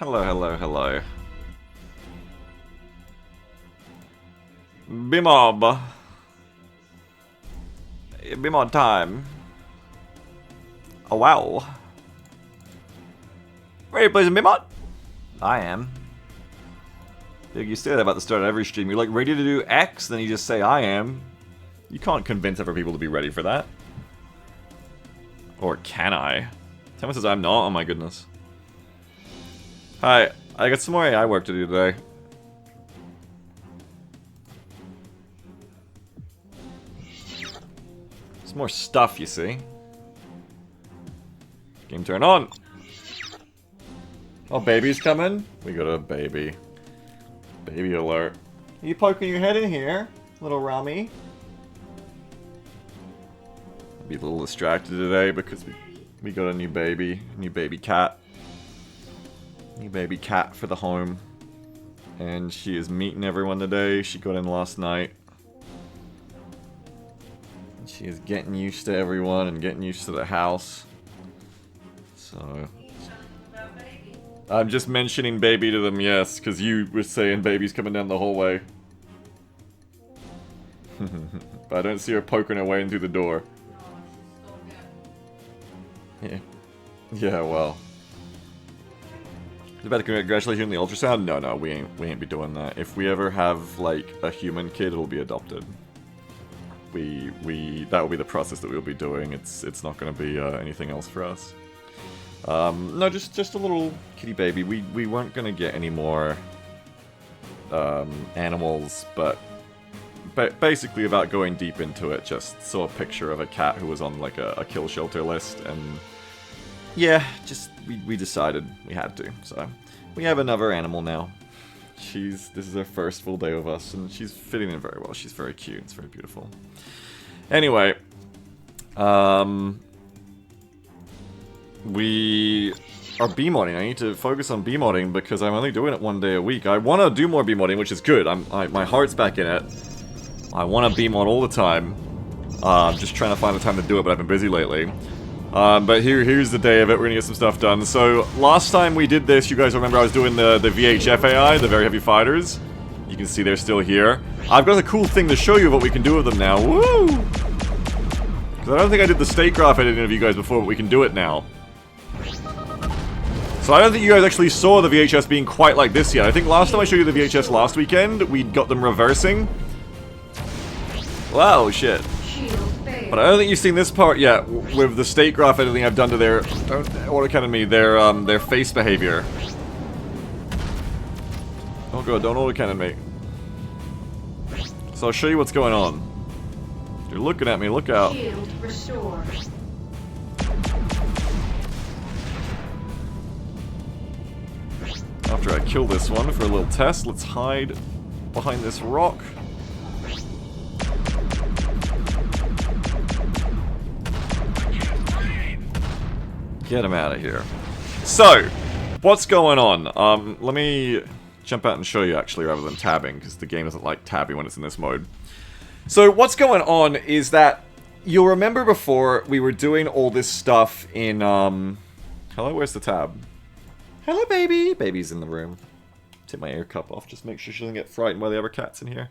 Hello, hello, hello. BMod. BMod time. Oh wow. Ready to play some BMod? I am. You say that about the start of every stream. You're like ready to do X, then you just say I am. You can't convince other people to be ready for that. Or can I? Thomas says I'm not. Oh my goodness. Hi, I got some more AI work to do today. Some more stuff, you see. Game turn on. Oh, baby's coming? We got a baby. Baby alert. Are you poking your head in here, little Rummy? I'll be a little distracted today because we got a new baby cat. New baby cat for the home. And she is meeting everyone today. She got in last night. And she is getting used to everyone and getting used to the house. So... I'm just mentioning baby to them, yes, because you were saying baby's coming down the hallway. But I don't see her poking her way in through the door. Yeah. Yeah, well. Is about to congratulate you on the ultrasound? No, we ain't be doing that. If we ever have like a human kid, it'll be adopted. That will be the process that we'll be doing. It's not going to be anything else for us. No, just a little kitty baby. We weren't gonna get any more animals, but basically, without going deep into it, just saw a picture of a cat who was on like a kill shelter list, and yeah, just we decided we had to. So we have another animal now. This is her first full day with us, and she's fitting in very well. She's very cute. It's very beautiful. Anyway, we are BModding. I need to focus on BModding because I'm only doing it one day a week. I want to do more BModding, which is good. My heart's back in it. I want to BMod all the time. I'm just trying to find the time to do it, but I've been busy lately. But here's the day of it. We're gonna get some stuff done. So last time we did this, you guys remember I was doing the VHF AI, the very heavy fighters. You can see they're still here. I've got a cool thing to show you what we can do with them now. Woo! Because I don't think I did the state graph editing of you guys before, but we can do it now. So I don't think you guys actually saw the VHS being quite like this yet. I think last time I showed you the VHS last weekend, we got them reversing. Wow, shit. But I don't think you've seen this part yet with the state graph editing I've done to their autocannon their face behavior. Oh god, don't autocannon me. So I'll show you what's going on. You're looking at me, look out. Shield restored. After I kill this one for a little test, let's hide behind this rock. Get him out of here. So, what's going on? Let me jump out and show you actually rather than tabbing, because the game doesn't like tabbing when it's in this mode. So, what's going on is that you'll remember before we were doing all this stuff in, hello, where's the tab? Hello, baby! Baby's in the room. Take my ear cup off, just make sure she doesn't get frightened by the other cats in here.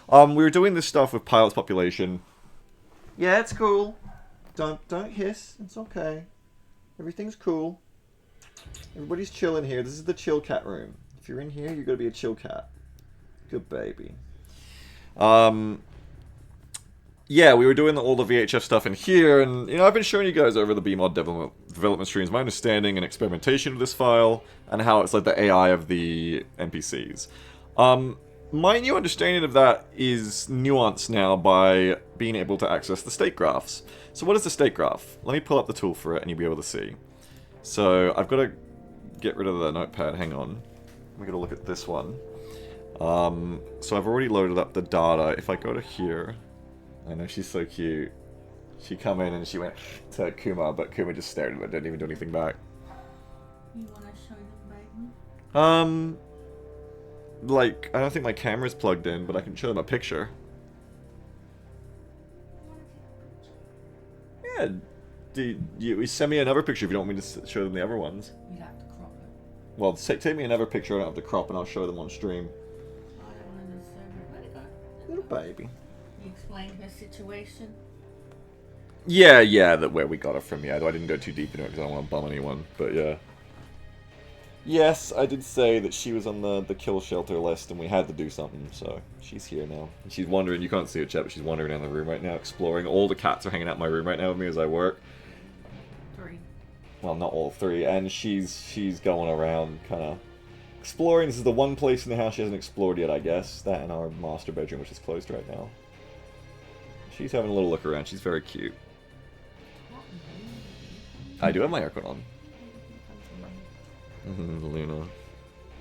We were doing this stuff with Pilot's Population. Yeah, it's cool. Don't hiss. It's okay. Everything's cool. Everybody's chilling here. This is the chill cat room. If you're in here, you're gonna be a chill cat. Good baby. Yeah, we were doing all the VHF stuff in here, and, you know, I've been showing you guys over the BMod development streams my understanding and experimentation of this file, and how it's like the AI of the NPCs. My new understanding of that is nuanced now by being able to access the state graphs. So what is the state graph? Let me pull up the tool for it, and you'll be able to see. So I've got to get rid of the notepad, hang on. We're going to look at this one. So I've already loaded up the data. If I go to here... I know, she's so cute. She come in and she went to Kuma, but Kuma just stared at her, didn't even do anything back. You wanna show them, baby? Like, I don't think my camera's plugged in, but I can show them a picture. Yeah, you send me another picture if you don't want me to show them the other ones. You'd have to crop Well, take me another picture out of the crop and I'll show them on stream. Little baby. You explained her situation? Yeah, that where we got her from, yeah. I didn't go too deep into it because I don't want to bum anyone, but yeah. Yes, I did say that she was on the kill shelter list and we had to do something, so she's here now. And she's wandering, you can't see it yet, but she's wandering around the room right now, exploring. All the cats are hanging out in my room right now with me as I work. 3. Well, not all 3, and she's going around, kind of exploring. This is the one place in the house she hasn't explored yet, I guess. That and our master bedroom, which is closed right now. She's having a little look around. She's very cute. I do have my aircon on. Luna.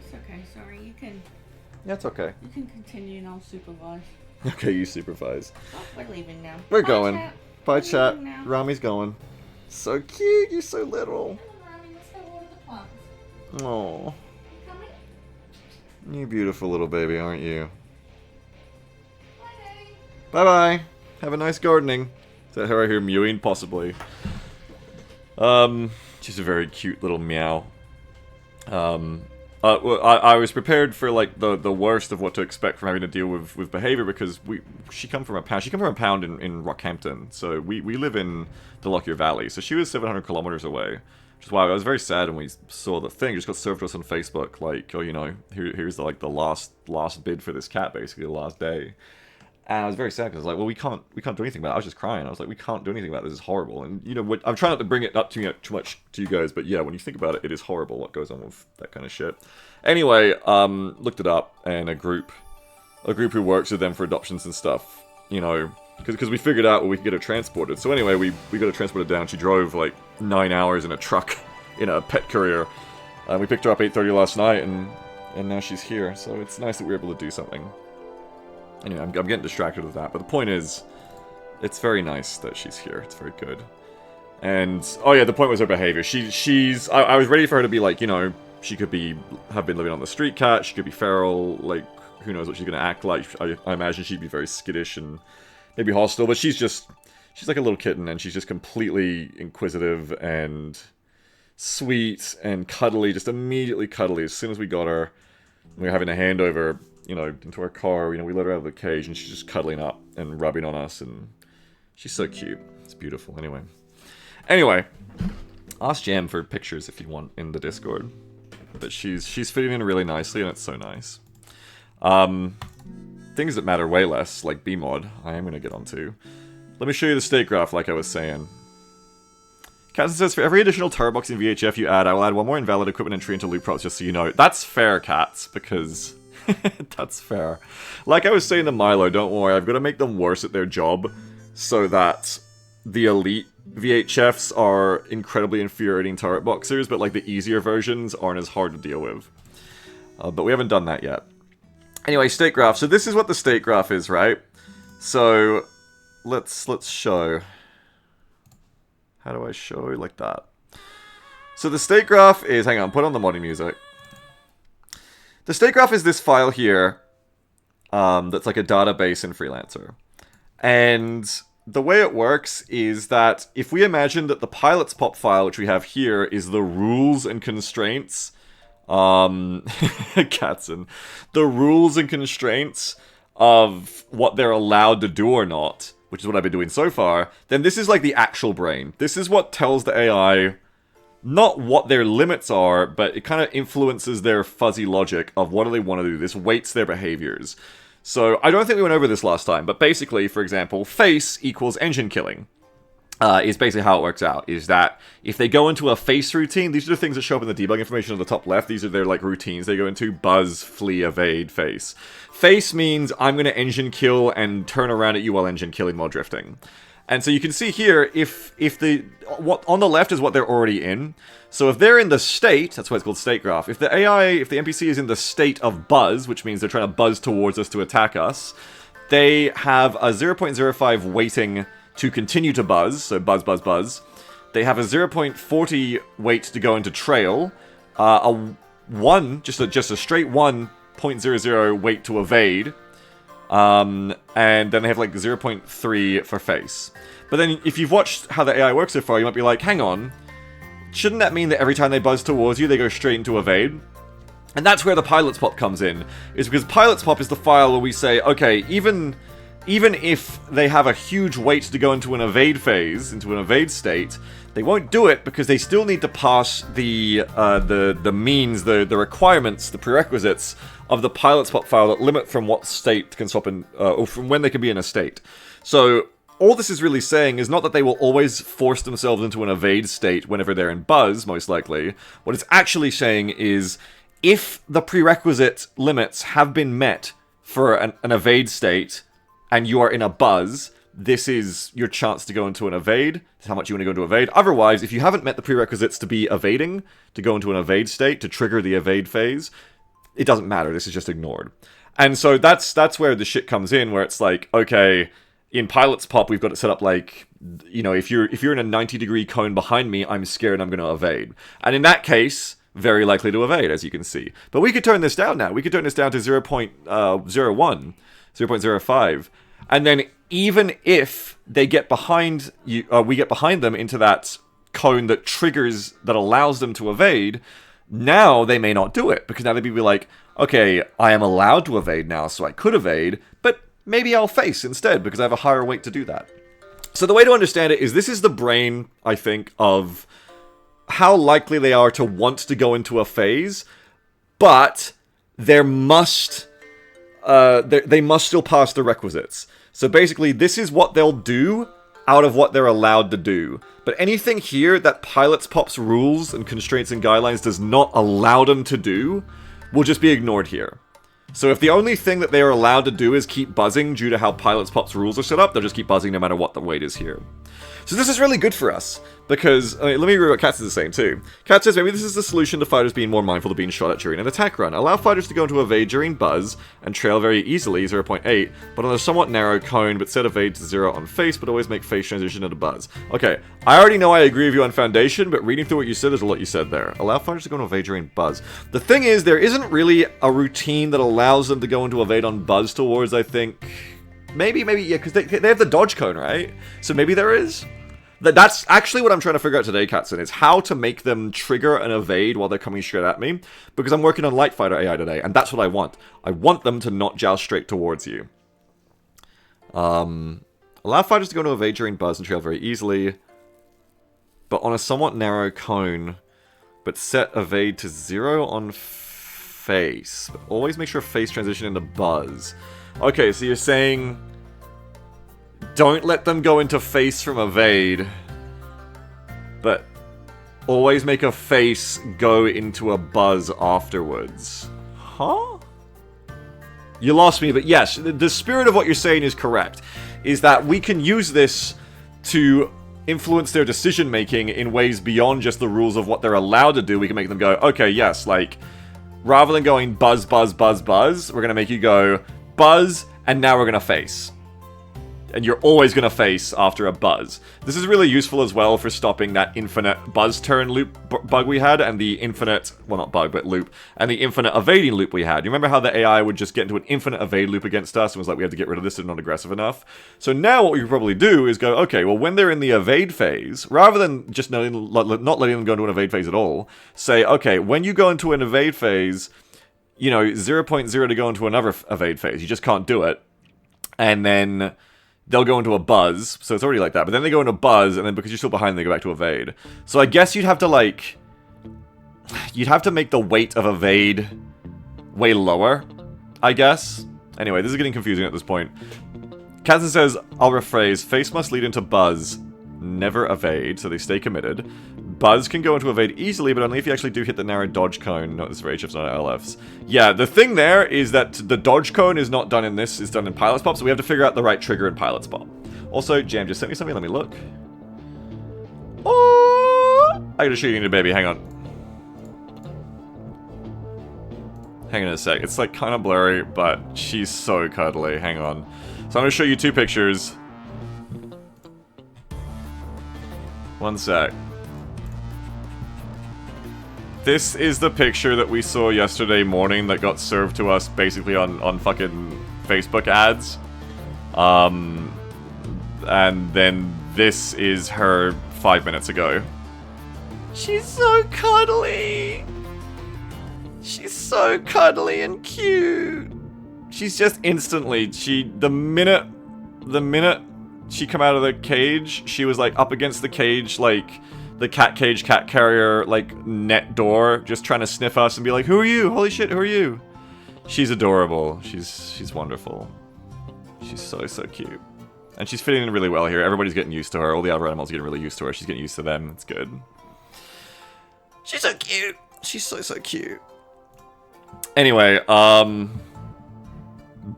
It's okay, sorry, you can... Yeah, it's okay. You can continue and I'll supervise. Okay, you supervise. Oh, we're leaving now. We're Bye, going. chat. Bye, We're chat. leaving now. Rami's going. So cute, you're so little. Come on, Rami, let's go water the plants. Aww. Coming? You beautiful little baby, aren't you? Bye, Daddy. Bye-bye. Have a nice gardening. Is that her I hear mewing? Possibly. She's a very cute little meow. Well, I was prepared for like the worst of what to expect from having to deal with behavior because she come from a pound in Rockhampton, so we live in the Lockyer Valley, so she was 700 kilometers away, which is why I was very sad when we saw the thing. It just got served to us on Facebook, like, oh, you know, here's the last bid for this cat, basically the last day. And I was very sad because I was like, well, we can't do anything about it. I was just crying. I was like, we can't do anything about this. This is horrible. And, you know, I'm trying not to bring it up too much to you guys, but yeah, when you think about it, it is horrible what goes on with that kind of shit. Anyway, looked it up, and a group who works with them for adoptions and stuff, you know, because we figured out we could get her transported. So anyway, we got her transported down. She drove like 9 hours in a truck in a pet courier. We picked her up 8:30 last night, and now she's here. So it's nice that we were able to do something. Anyway, I'm getting distracted with that, but the point is, it's very nice that she's here. It's very good. And, oh yeah, the point was her behavior. I was ready for her to be like, you know, she could have been living on the street cat, she could be feral, like, who knows what she's gonna act like. I imagine she'd be very skittish and maybe hostile, but she's like a little kitten, and she's just completely inquisitive and sweet and cuddly, just immediately cuddly. As soon as we got her, we were having a handover, you know, into our car, you know, we let her out of the cage, and she's just cuddling up and rubbing on us, and she's so cute. It's beautiful. Anyway, ask Jam for pictures if you want in the Discord. But she's fitting in really nicely, and it's so nice. Things that matter way less, like BMod, I am going to get onto. Let me show you the state graph, like I was saying. Katzen says, for every additional turret box in VHF you add, I will add one more invalid equipment entry into loot props, just so you know. That's fair, Cats, because... that's fair. Like I was saying to Milo, don't worry, I've got to make them worse at their job, so that the elite VHFs are incredibly infuriating turret boxers, but like the easier versions aren't as hard to deal with. But we haven't done that yet. Anyway, state graph. So this is what the state graph is, right? So let's show. How do I show like that? So the state graph is, hang on, put on the modding music. The state graph is this file here, that's like a database in Freelancer. And the way it works is that if we imagine that the pilot's pop file, which we have here, is the rules and constraints, Katzen, the rules and constraints of what they're allowed to do or not, which is what I've been doing so far, then this is like the actual brain. This is what tells the AI not what their limits are, but it kind of influences their fuzzy logic of what do they want to do. This weights their behaviors. So, I don't think we went over this last time, but basically, for example, face equals engine killing. Is basically how it works out, is that if they go into a face routine, these are the things that show up in the debug information on the top left, these are their, like, routines they go into: buzz, flee, evade, face. Face means, I'm gonna engine kill and turn around at you while engine killing while drifting. And so you can see here, if what on the left is what they're already in. So if they're in the state, that's why it's called state graph. If the NPC is in the state of buzz, which means they're trying to buzz towards us to attack us, they have a 0.05 weighting to continue to buzz, so buzz, buzz, buzz. They have a 0.40 weight to go into trail, a 1, just a straight 1.00 weight to evade, and then they have like 0.3 for face. But then if you've watched how the AI works so far, you might be like, hang on, shouldn't that mean that every time they buzz towards you, they go straight into evade? And that's where the pilot's pop comes in, is because pilot's pop is the file where we say, okay, even if they have a huge wait to go into an evade phase, into an evade state, they won't do it because they still need to pass the means, the requirements, the prerequisites of the pilot's pop file that limit from what state can swap in, or from when they can be in a state. So all this is really saying is not that they will always force themselves into an evade state whenever they're in buzz, most likely. What it's actually saying is, if the prerequisite limits have been met for an evade state, and you are in a buzz, this is your chance to go into an evade. This is how much you want to go into evade. Otherwise, if you haven't met the prerequisites to be evading, to go into an evade state, to trigger the evade phase, it doesn't matter. This is just ignored. And so that's where the shit comes in, where it's like, okay, in pilot's pop, we've got it set up like, you know, if you're in a 90-degree cone behind me, I'm scared I'm going to evade. And in that case, very likely to evade, as you can see. But we could turn this down now. We could turn this down to 0.01, 0.05. And then even if they get behind you, we get behind them into that cone that triggers, that allows them to evade, now they may not do it. Because now they'd be like, okay, I am allowed to evade now, so I could evade, but maybe I'll face instead, because I have a higher weight to do that. So the way to understand it is, this is the brain, I think, of how likely they are to want to go into a phase, but they must still pass the requisites. So basically, this is what they'll do out of what they're allowed to do. But anything here that Pilot's Pop's rules and constraints and guidelines does not allow them to do will just be ignored here. So if the only thing that they are allowed to do is keep buzzing due to how Pilot's Pop's rules are set up, they'll just keep buzzing no matter what the weight is here. So this is really good for us, because, let me read what Kat is saying too. Kat says, maybe this is the solution to fighters being more mindful of being shot at during an attack run. Allow fighters to go into evade during buzz, and trail very easily, 0.8, but on a somewhat narrow cone, but set evade to 0 on face, but always make face transition into buzz. Okay, I already know I agree with you on Foundation, but reading through what you said, there's a lot you said there. Allow fighters to go into evade during buzz. The thing is, there isn't really a routine that allows them to go into evade on buzz towards, I think. Maybe, yeah, because they have the dodge cone, right? So maybe there is? That's actually what I'm trying to figure out today, Katzen, is how to make them trigger and evade while they're coming straight at me. Because I'm working on Light Fighter AI today, and that's what I want. I want them to not joust straight towards you. Allow fighters to go into evade during buzz and trail very easily, but on a somewhat narrow cone, but set evade to 0 on face. But always make sure face transition into buzz. Okay, so you're saying don't let them go into face from evade, but always make a face go into a buzz afterwards. Huh? You lost me, but yes, the spirit of what you're saying is correct. Is that we can use this to influence their decision making in ways beyond just the rules of what they're allowed to do. We can make them go, okay, yes, like, rather than going buzz, buzz, buzz, buzz, we're gonna make you go buzz, and now we're gonna face. And you're always going to face after a buzz. This is really useful as well for stopping that infinite buzz turn loop bug we had, and the infinite, well not bug, but loop, and the infinite evading loop we had. You remember how the AI would just get into an infinite evade loop against us and was like, we have to get rid of this, they're not aggressive enough. So now what we could probably do is go, okay, well when they're in the evade phase, rather than just not letting them go into an evade phase at all, say, okay, when you go into an evade phase, you know, 0.0 to go into another evade phase. You just can't do it. And then they'll go into a buzz, so it's already like that, but then they go into buzz, and then because you're still behind, they go back to evade. So I guess you'd have to, like, you'd have to make the weight of evade way lower, I guess. Anyway, this is getting confusing at this point. Katzen says, I'll rephrase, face must lead into buzz, never evade, so they stay committed. Buzz can go into evade easily, but only if you actually do hit the narrow dodge cone. Not this for HFs, not LFs. Yeah, the thing there is that the dodge cone is not done in this, it's done in Pilot's Pop, so we have to figure out the right trigger in Pilot's Pop. Also, Jam just sent me something, let me look. Oh! I gotta shoot you, a baby, hang on. Hang on a sec, it's like kind of blurry, but she's so cuddly, hang on. So I'm gonna show you two pictures. One sec. This is the picture that we saw yesterday morning that got served to us basically on fucking Facebook ads. And then this is her 5 minutes ago. She's so cuddly. She's so cuddly and cute. She's just instantly, the minute she come out of the cage, she was like up against the cage, like the cat carrier, like net door, just trying to sniff us and be like, who are you? Holy shit, who are you? She's adorable. She's wonderful. She's so cute. And she's fitting in really well here. Everybody's getting used to her. All the other animals are getting really used to her. She's getting used to them. It's good. She's so cute. She's so cute. Anyway,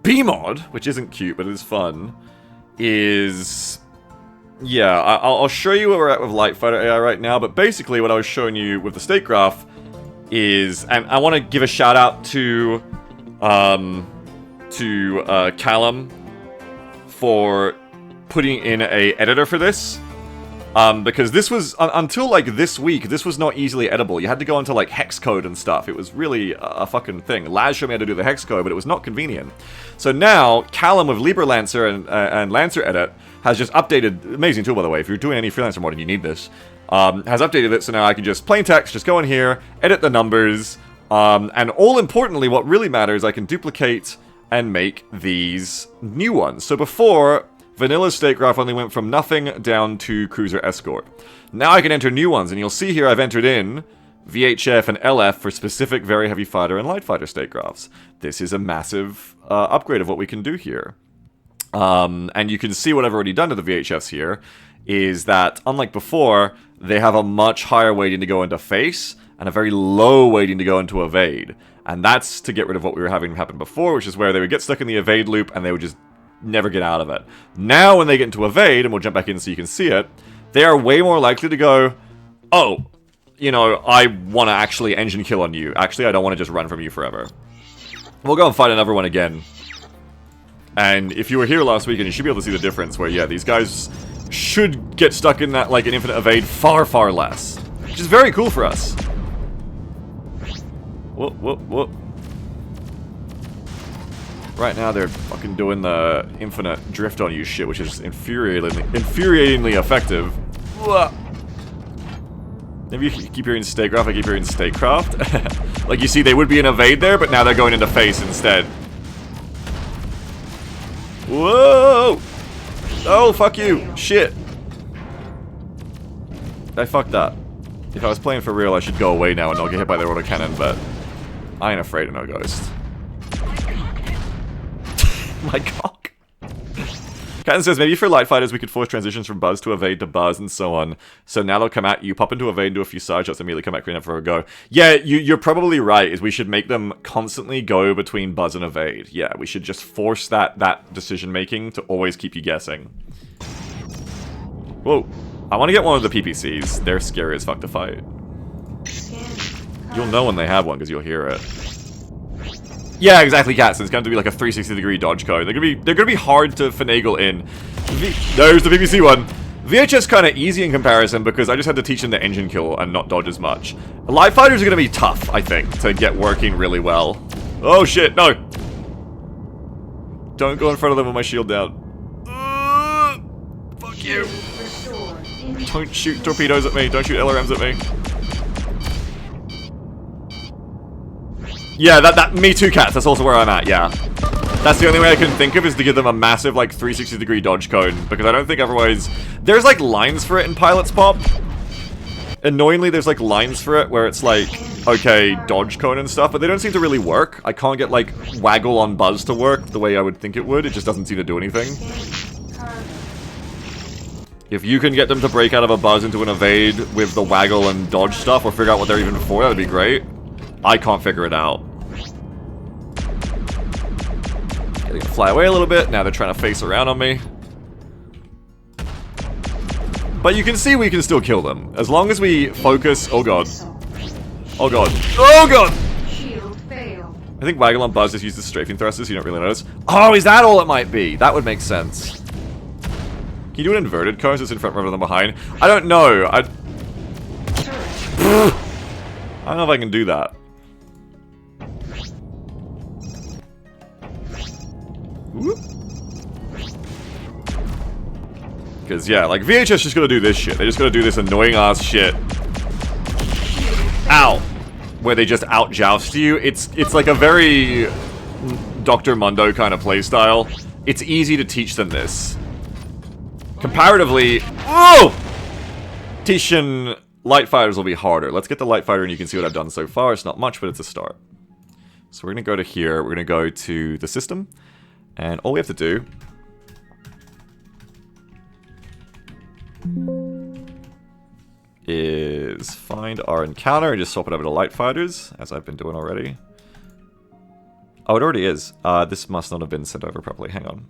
BMod, which isn't cute, but is fun, is... Yeah, I'll show you where we're at with Light Fighter AI right now, but basically what I was showing you with the state graph is... And I want to give a shout out to Callum for putting in a editor for this. Because this was, until like this week, this was not easily editable. You had to go into like hex code and stuff. It was really a fucking thing. Laz showed me how to do the hex code, but it was not convenient. So now, Callum with LibreLancer and Lancer Edit has just updated, amazing tool by the way, if you're doing any Freelancer modding, you need this, has updated it so now I can just, plain text, just go in here, edit the numbers, and all importantly, what really matters, I can duplicate and make these new ones. So before, Vanilla state graph only went from nothing down to Cruiser Escort. Now I can enter new ones, and you'll see here I've entered in VHF and LF for specific Very Heavy Fighter and Light Fighter state graphs. This is a massive upgrade of what we can do here. And you can see what I've already done to the VHFs here, is that, unlike before, they have a much higher weighting to go into face, and a very low weighting to go into evade. And that's to get rid of what we were having happen before, which is where they would get stuck in the evade loop, and they would just never get out of it. Now when they get into evade, and we'll jump back in so you can see it, they are way more likely to go, oh, you know, I want to actually engine kill on you. Actually, I don't want to just run from you forever. We'll go and fight another one again. And if you were here last weekend, you should be able to see the difference where, yeah, these guys should get stuck in that, like, an infinite evade far less. Which is very cool for us. Whoop, whoop, whoop. Right now they're fucking doing the infinite drift on you shit, which is infuriatingly effective. Maybe you keep hearing statecraft, I keep hearing statecraft. Like you see, they would be in evade there, but now they're going into face instead. Whoa! Oh, fuck you! Shit! I fucked up. If I was playing for real, I should go away now and not get hit by the autocannon, but I ain't afraid of no ghost. My cock. Captain says, maybe for light fighters we could force transitions from buzz to evade to buzz and so on. So now they'll come at you, pop into evade, do a few side shots, immediately come back clean up for a go. Yeah, you're probably right, is we should make them constantly go between buzz and evade. Yeah, we should just force that decision making to always keep you guessing. Whoa. I want to get one of the PPCs. They're scary as fuck to fight. You'll know when they have one because you'll hear it. Yeah, exactly, Cats. It's going to be like a 360-degree dodge code. They're gonna be hard to finagle in. There's the PPC one. VHS kind of easy in comparison because I just had to teach them to engine kill and not dodge as much. Live fighters are going to be tough, I think, to get working really well. Oh shit, no! Don't go in front of them with my shield down. Fuck you! Don't shoot torpedoes at me. Don't shoot LRMs at me. Yeah, me too, Cats. That's also where I'm at, yeah. That's the only way I can think of is to give them a massive, like, 360-degree dodge cone. Because I don't think otherwise... There's, like, lines for it in Pilot's Pop. Annoyingly, there's, like, lines for it where it's, like, okay, dodge cone and stuff. But they don't seem to really work. I can't get, like, waggle on buzz to work the way I would think it would. It just doesn't seem to do anything. If you can get them to break out of a buzz into an evade with the waggle and dodge stuff, or figure out what they're even for, that'd be great. I can't figure it out. They're gonna fly away a little bit. Now they're trying to face around on me. But you can see we can still kill them. As long as we focus... Oh god. Oh god. Oh god! I think waggle on buzz just uses strafing thrusters, you don't really notice. Oh, is that all it might be? That would make sense. Can you do an inverted cone so it's in front rather than behind? I don't know. I don't know if I can do that. Because, yeah, like, VHS just gonna do this shit. They're just gonna do this annoying ass shit. Ow! Where they just out-joust you. It's like a very Dr. Mundo kind of playstyle. It's easy to teach them this. Comparatively... Oh! Teaching light fighters will be harder. Let's get the light fighter and you can see what I've done so far. It's not much, but it's a start. So we're going to go to here. We're going to go to the system. And all we have to do... is find our encounter and just swap it over to light fighters, as I've been doing already. Oh, it already is. This must not have been sent over properly. Hang on.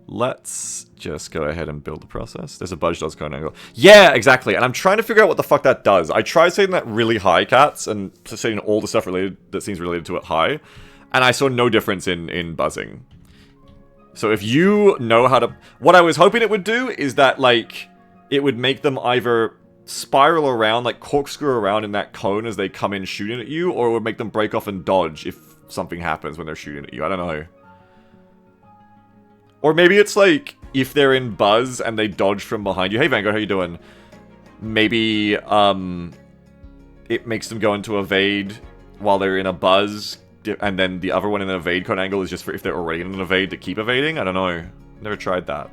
Let's just go ahead and build the process. There's a budge dodge cone angle. Yeah, exactly. And I'm trying to figure out what the fuck that does. I tried setting that really high, cats, and setting all the stuff related that seems related to it high, and I saw no difference in buzzing. So if you know how to... What I was hoping it would do is that, like... it would make them either spiral around, like corkscrew around in that cone as they come in shooting at you, or it would make them break off and dodge if something happens when they're shooting at you. I don't know. Or maybe it's like, if they're in buzz and they dodge from behind you. Hey Vanguard, how you doing? Maybe, it makes them go into evade while they're in a buzz, and then the other one in an evade cone angle is just for if they're already in an evade to keep evading? I don't know. Never tried that.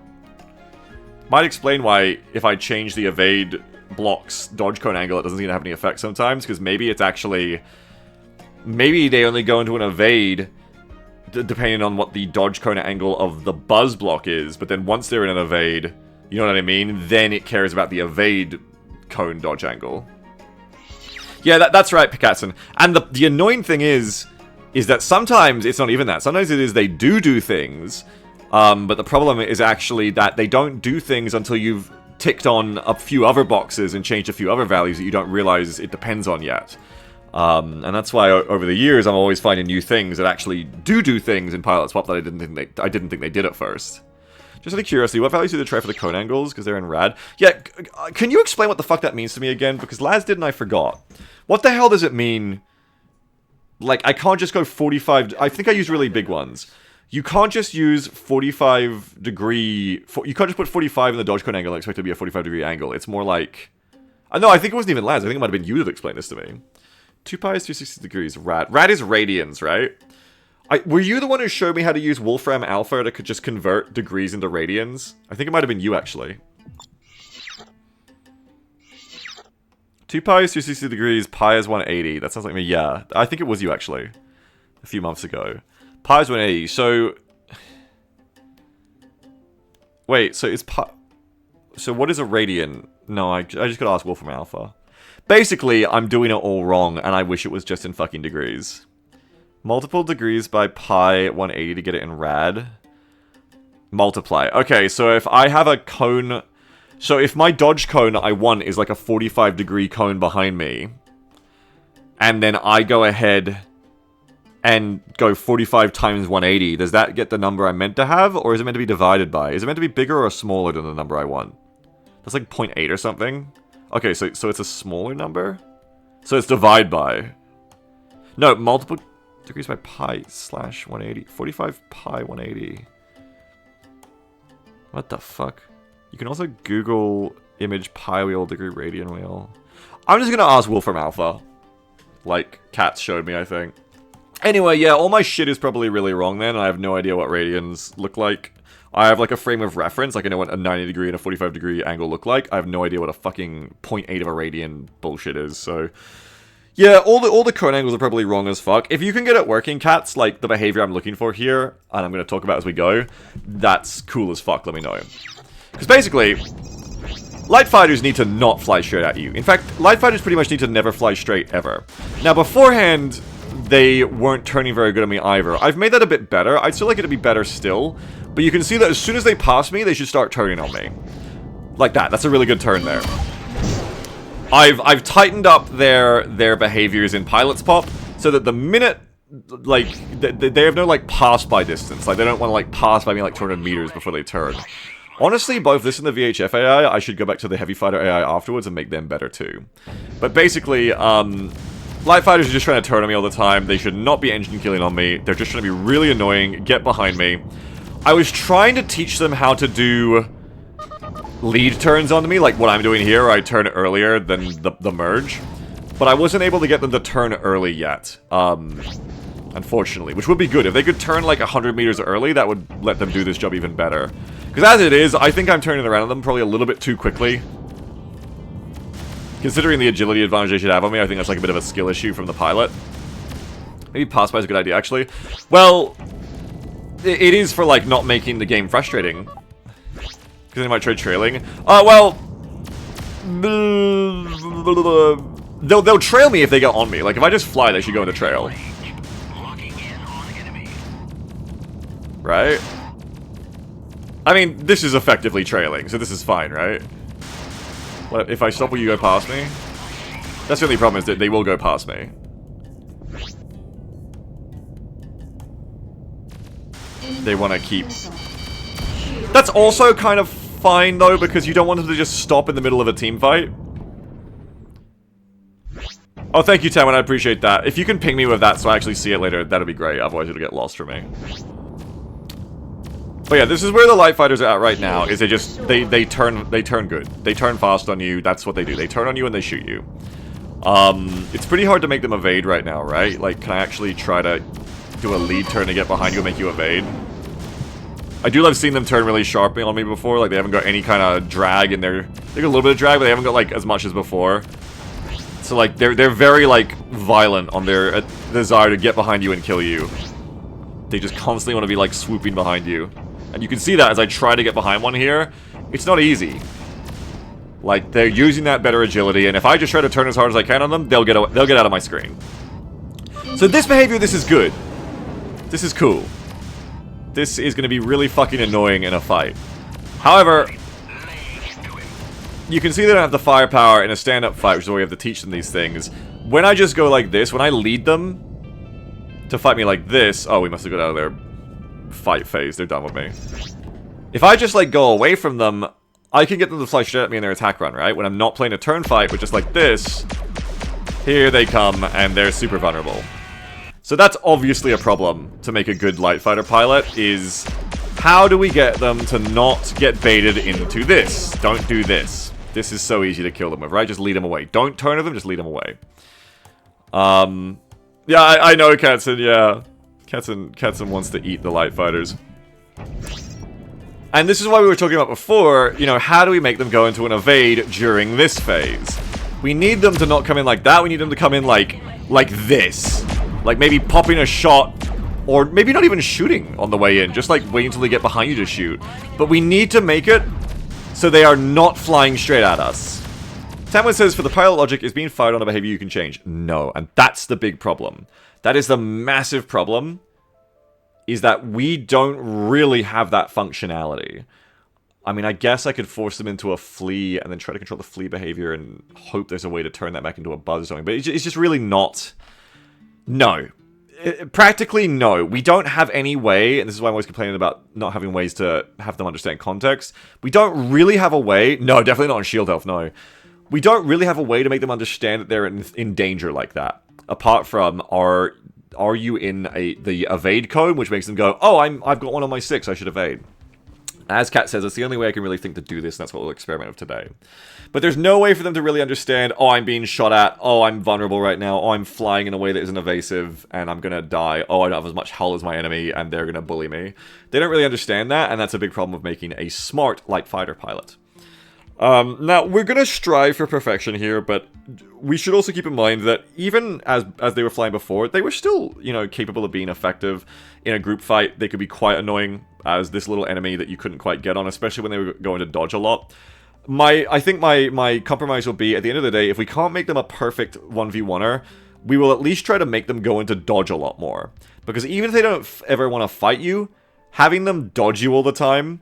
Might explain why, if I change the evade blocks dodge cone angle, it doesn't seem to have any effect sometimes, because maybe it's actually... maybe they only go into an evade, depending on what the dodge cone angle of the buzz block is, but then once they're in an evade, you know what I mean? Then it cares about the evade cone dodge angle. Yeah, that's right, Picasso. And the annoying thing is that sometimes it's not even that. Sometimes it is they do things... but the problem is actually that they don't do things until you've ticked on a few other boxes and changed a few other values that you don't realize it depends on yet. And that's why over the years I'm always finding new things that actually do things in Pilot Swap that I didn't think they did at first. Just out of curiosity, what values do they try for the cone angles? Because they're in rad. Yeah, can you explain what the fuck that means to me again? Because Laz did and I forgot. What the hell does it mean? Like, I can't just go 45... I think I used really big ones. You can't just use 45 degree... You can't just put 45 in the dodge cone angle and expect it to be a 45 degree angle. It's more like... no, I think it wasn't even Laz. I think it might have been you that explained this to me. 2 pi is 360 degrees. Rad. Rad is radians, right? Were you the one who showed me how to use Wolfram Alpha to just convert degrees into radians? I think it might have been you, actually. 2 pi is 360 degrees. Pi is 180. That sounds like me. Yeah, I think it was you, actually. A few months ago. Pi is 180, so... Wait, so is pi... So what is a radian? No, I just gotta ask Wolfram Alpha. Basically, I'm doing it all wrong, and I wish it was just in fucking degrees. Multiple degrees by pi 180 to get it in rad. Multiply. Okay, so if I have a cone... So if my dodge cone I want is like a 45 degree cone behind me, and then I go ahead... and go 45 times 180, does that get the number I'm meant to have? Or is it meant to be divided by? Is it meant to be bigger or smaller than the number I want? That's like 0.8 or something? Okay, so it's a smaller number? So it's divide by. No, multiple degrees by pi slash 180. 45 pi 180. What the fuck? You can also Google image pi wheel degree radian wheel. I'm just gonna ask Wolfram Alpha. Like Cats showed me, I think. Anyway, yeah, all my shit is probably really wrong then. I have no idea what radians look like. I have like a frame of reference, like I know what a 90 degree and a 45 degree angle look like. I have no idea what a fucking 0.8 of a radian bullshit is, so... Yeah, all the cone angles are probably wrong as fuck. If you can get it working, Cats, like the behavior I'm looking for here, and I'm going to talk about as we go, that's cool as fuck, let me know. Because basically, light fighters need to not fly straight at you. In fact, light fighters pretty much need to never fly straight, ever. Now, beforehand... they weren't turning very good on me either. I've made that a bit better. I'd still like it to be better still. But you can see that as soon as they pass me, they should start turning on me. Like that. That's a really good turn there. I've tightened up their behaviors in Pilot's Pop so that the minute, like, they have no, like, pass-by distance. Like, they don't want to, like, pass by me, like, 200 meters before they turn. Honestly, both this and the VHF AI, I should go back to the Heavy Fighter AI afterwards and make them better too. But basically, light fighters are just trying to turn on me all the time. They should not be engine killing on me. They're just trying to be really annoying. Get behind me. I was trying to teach them how to do lead turns onto me, like what I'm doing here, where I turn earlier than the merge. But I wasn't able to get them to turn early yet, unfortunately, which would be good. If they could turn like 100 meters early, that would let them do this job even better. Because as it is, I think I'm turning around on them probably a little bit too quickly. Considering the agility advantage they should have on me, I think that's like a bit of a skill issue from the pilot. Maybe pass by is a good idea, actually. Well, it is for like not making the game frustrating. Because they might try trailing. Well... They'll trail me if they get on me. Like, if I just fly, they should go into trail. Right? I mean, this is effectively trailing, so this is fine, right? What, if I stop, will you go past me? That's the only problem, is that they will go past me. They want to keep... That's also kind of fine, though, because you don't want them to just stop in the middle of a team fight. Oh, thank you, Tamron, I appreciate that. If you can ping me with that so I actually see it later, that'd be great. Otherwise, it'll get lost for me. But yeah, this is where the light fighters are at right now, is they just, they turn good. They turn fast on you, that's what they do. They turn on you and they shoot you. It's pretty hard to make them evade right now, right? Like, can I actually try to do a lead turn to get behind you and make you evade? I do love seeing them turn really sharply on me before, like they haven't got any kind of drag in their... They got a little bit of drag, but they haven't got, like, as much as before. So, like, they're very, like, violent on their desire to get behind you and kill you. They just constantly want to be, like, swooping behind you. And you can see that as I try to get behind one here. It's not easy. Like, they're using that better agility, and if I just try to turn as hard as I can on them, they'll get out of my screen. So this behavior, this is good. This is cool. This is going to be really fucking annoying in a fight. However... You can see they don't have the firepower in a stand-up fight, which is why we have to teach them these things. When I just go like this, when I lead them to fight me like this... Oh, we must have got out of their fight phase. They're done with me. If I just, like, go away from them, I can get them to fly straight at me in their attack run, right? When I'm not playing a turn fight, but just like this, here they come, and they're super vulnerable. So that's obviously a problem to make a good light fighter pilot, is... How do we get them to not get baited into this? Don't do this. This is so easy to kill them with, right? Just lead them away. Don't turn them, just lead them away. Yeah, I know, Katzen, yeah. Katzen wants to eat the light fighters. And this is why we were talking about before, you know, how do we make them go into an evade during this phase? We need them to not come in like that, we need them to come in like this. Like maybe popping a shot, or maybe not even shooting on the way in, just like waiting until they get behind you to shoot. But we need to make it so they are not flying straight at us. Tamwin says, for the pilot logic, is being fired on a behavior you can change. No, and that's the big problem. That is the massive problem, is that we don't really have that functionality. I mean, I guess I could force them into a flee and then try to control the flee behavior and hope there's a way to turn that back into a buzz or something, but it's just really not... No. Practically, no. We don't have any way, and this is why I'm always complaining about not having ways to have them understand context. We don't really have a way... No, definitely not on shield health, no. We don't really have a way to make them understand that they're in danger like that. Apart from, are you in the evade cone, which makes them go, oh, I've got one on my 6, I should evade. As Kat says, it's the only way I can really think to do this, and that's what we'll experiment with today. But there's no way for them to really understand, oh, I'm being shot at, oh, I'm vulnerable right now, oh, I'm flying in a way that isn't evasive, and I'm gonna die, oh, I don't have as much hull as my enemy, and they're gonna bully me. They don't really understand that, and that's a big problem with making a smart light fighter pilot. Now, we're gonna strive for perfection here, but we should also keep in mind that even as they were flying before, they were still, you know, capable of being effective in a group fight. They could be quite annoying as this little enemy that you couldn't quite get on, especially when they were going to dodge a lot. I think my compromise will be, at the end of the day, if we can't make them a perfect 1v1er, we will at least try to make them go into dodge a lot more. Because even if they don't ever want to fight you, having them dodge you all the time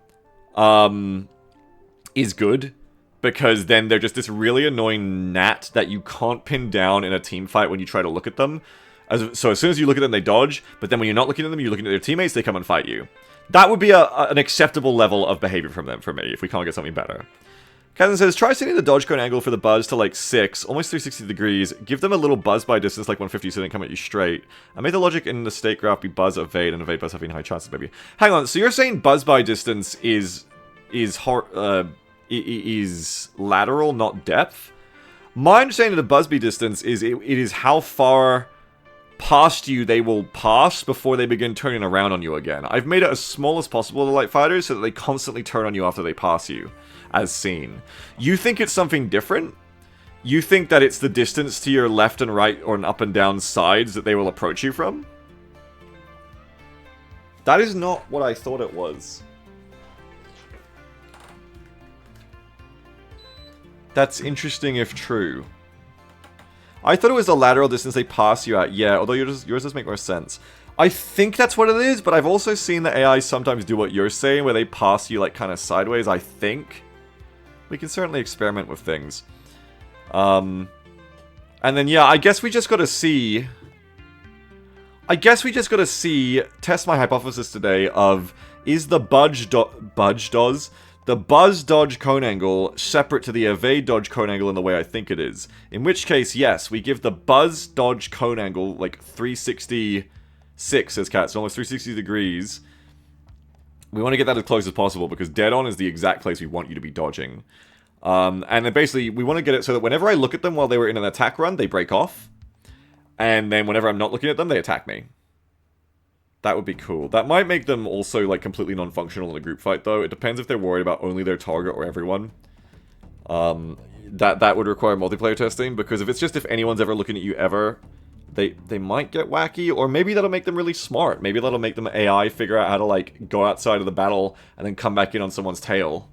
is good. Because then they're just this really annoying gnat that you can't pin down in a team fight when you try to look at them. So as soon as you look at them, they dodge. But then when you're not looking at them, you're looking at their teammates, they come and fight you. That would be an acceptable level of behavior from them for me, if we can't get something better. Kazan says, try setting the dodge cone angle for the buzz to like 6, almost 360 degrees. Give them a little buzz by distance like 150 so they don't come at you straight. And make the logic in the state graph be buzz, evade, and evade buzz having high chances, maybe. Hang on, so you're saying buzz by distance is is lateral, not depth. My understanding of the Buzzbee distance is it is how far past you they will pass before they begin turning around on you again. I've made it as small as possible, the light fighters, so that they constantly turn on you after they pass you, as seen. You think it's something different? You think that it's the distance to your left and right or an up and down sides that they will approach you from? That is not what I thought it was. That's interesting if true. I thought it was the lateral distance they pass you at, yeah, although yours does make more sense. I think that's what it is, but I've also seen the AI sometimes do what you're saying, where they pass you, like, kind of sideways, I think. We can certainly experiment with things. And then, yeah, I guess we just gotta see... test my hypothesis today of, is the the buzz dodge cone angle separate to the evade dodge cone angle in the way I think it is? In which case, yes, we give the buzz dodge cone angle like 366 as Cat, so almost 360 degrees. We want to get that as close as possible because dead on is the exact place we want you to be dodging. And then basically, we want to get it so that whenever I look at them while they were in an attack run, they break off. And then whenever I'm not looking at them, they attack me. That would be cool. That might make them also, like, completely non-functional in a group fight, though. It depends if they're worried about only their target or everyone. That would require multiplayer testing, because if anyone's ever looking at you ever, they might get wacky, or maybe that'll make them really smart. Maybe that'll make them AI figure out how to, like, go outside of the battle and then come back in on someone's tail.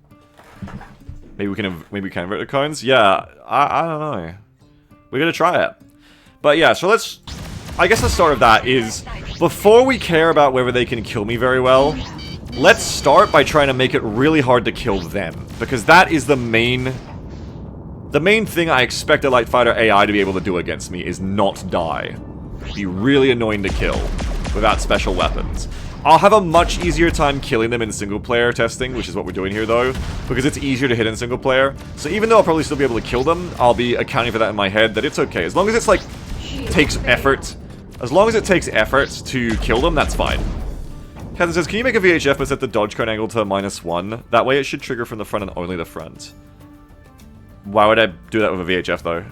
Maybe we can invert the cones? Yeah, I don't know. We're gonna try it. But yeah, so I guess the start of that is, before we care about whether they can kill me very well, let's start by trying to make it really hard to kill them. Because that is the main thing I expect a light fighter AI to be able to do against me, is not die. Be really annoying to kill without special weapons. I'll have a much easier time killing them in single player testing, which is what we're doing here though, because it's easier to hit in single player. So even though I'll probably still be able to kill them, I'll be accounting for that in my head, that it's okay. As long as it's like, takes effort. As long as it takes effort to kill them, that's fine. Heather says, can you make a VHF but set the dodge cone angle to -1? That way it should trigger from the front and only the front. Why would I do that with a VHF though?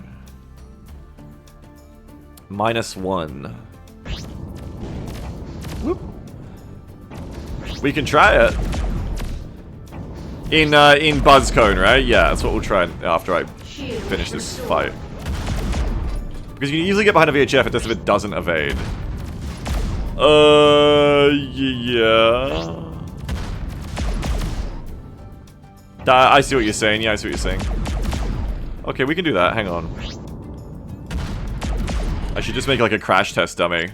-1. Whoop. We can try it. In Buzz Cone, right? Yeah, that's what we'll try after I finish this fight. Because you can easily get behind a VHF if it doesn't evade. Yeah. I see what you're saying. Yeah, I see what you're saying. Okay, we can do that. Hang on. I should just make like a crash test dummy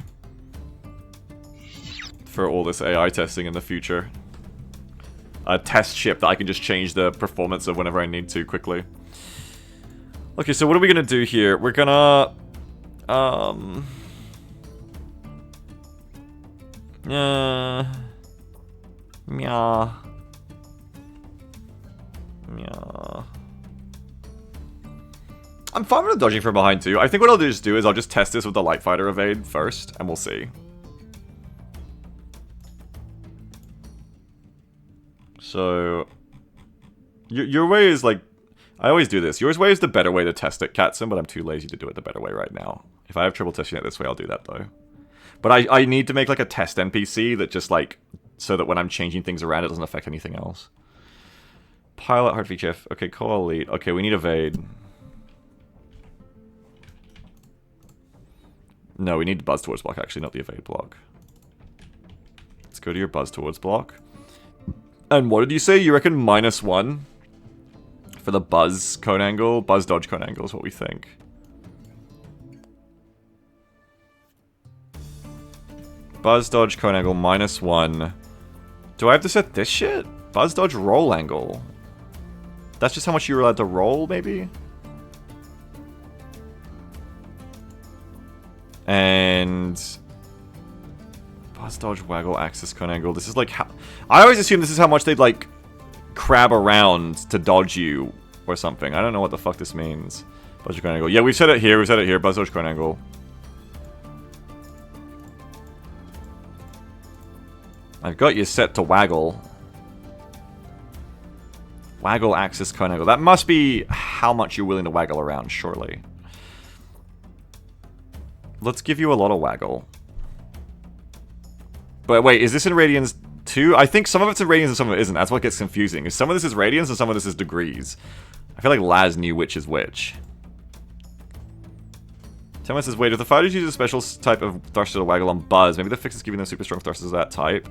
for all this AI testing in the future. A test chip that I can just change the performance of whenever I need to quickly. Okay, so what are we gonna do here? We're gonna... Meow. Meow. I'm fine with dodging from behind too. I think what I'll just do is I'll just test this with the light fighter evade first, and we'll see. So, your way is like, I always do this. Your way is the better way to test it, Katsun, but I'm too lazy to do it the better way right now. If I have trouble testing it this way, I'll do that though. But I need to make like a test NPC that just like, so that when I'm changing things around, it doesn't affect anything else. Pilot, hard VHF. Okay, call elite. Okay, we need evade. No, we need the buzz towards block, actually, not the evade block. Let's go to your buzz towards block. And what did you say? You reckon -1? For the buzz cone angle? Buzz dodge cone angle is what we think. Buzz dodge cone angle -1. Do I have to set this shit? Buzz dodge roll angle. That's just how much you're allowed to roll, maybe? And... Buzz dodge waggle axis cone angle. This is like how... I always assume this is how much they'd like crab around to dodge you or something. I don't know what the fuck this means. Buzz dodge cone angle. Yeah, we've said it here. We've said it here. Buzz dodge cone angle. I've got you set to waggle. Waggle, axis, cone angle. That must be how much you're willing to waggle around, surely. Let's give you a lot of waggle. But wait, is this in radians too? I think some of it's in radians and some of it isn't. That's what gets confusing. Some of this is radians and some of this is degrees. I feel like Laz knew which is which. Thomas says, wait, if the fighters use a special type of thruster to waggle on Buzz, maybe the fix is giving them super strong thrusters of that type.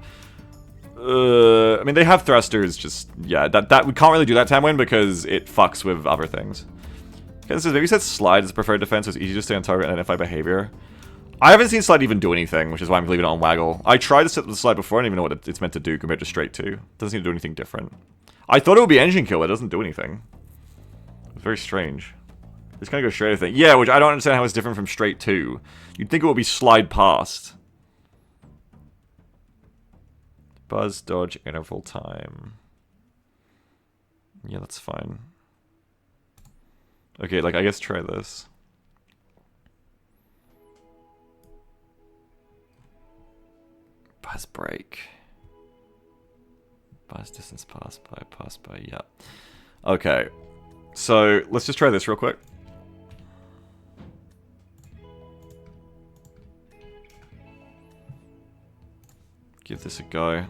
I mean, they have thrusters, just, yeah, that we can't really do that Tamwin because it fucks with other things. Okay, this says, maybe you said slide is preferred defense, so it's easy to stay on target and identify behavior. I haven't seen slide even do anything, which is why I'm leaving it on waggle. I tried to set the slide before, I don't even know what it's meant to do compared to straight 2. It doesn't seem to do anything different. I thought it would be engine kill, it doesn't do anything. It's very strange. It's gonna go straight, I think. Yeah, which I don't understand how it's different from straight 2. You'd think it would be slide past. Buzz, dodge, interval time. Yeah, that's fine. Okay, like, I guess try this. Buzz break. Buzz distance pass by, yeah. Okay. So, let's just try this real quick. Give this a go.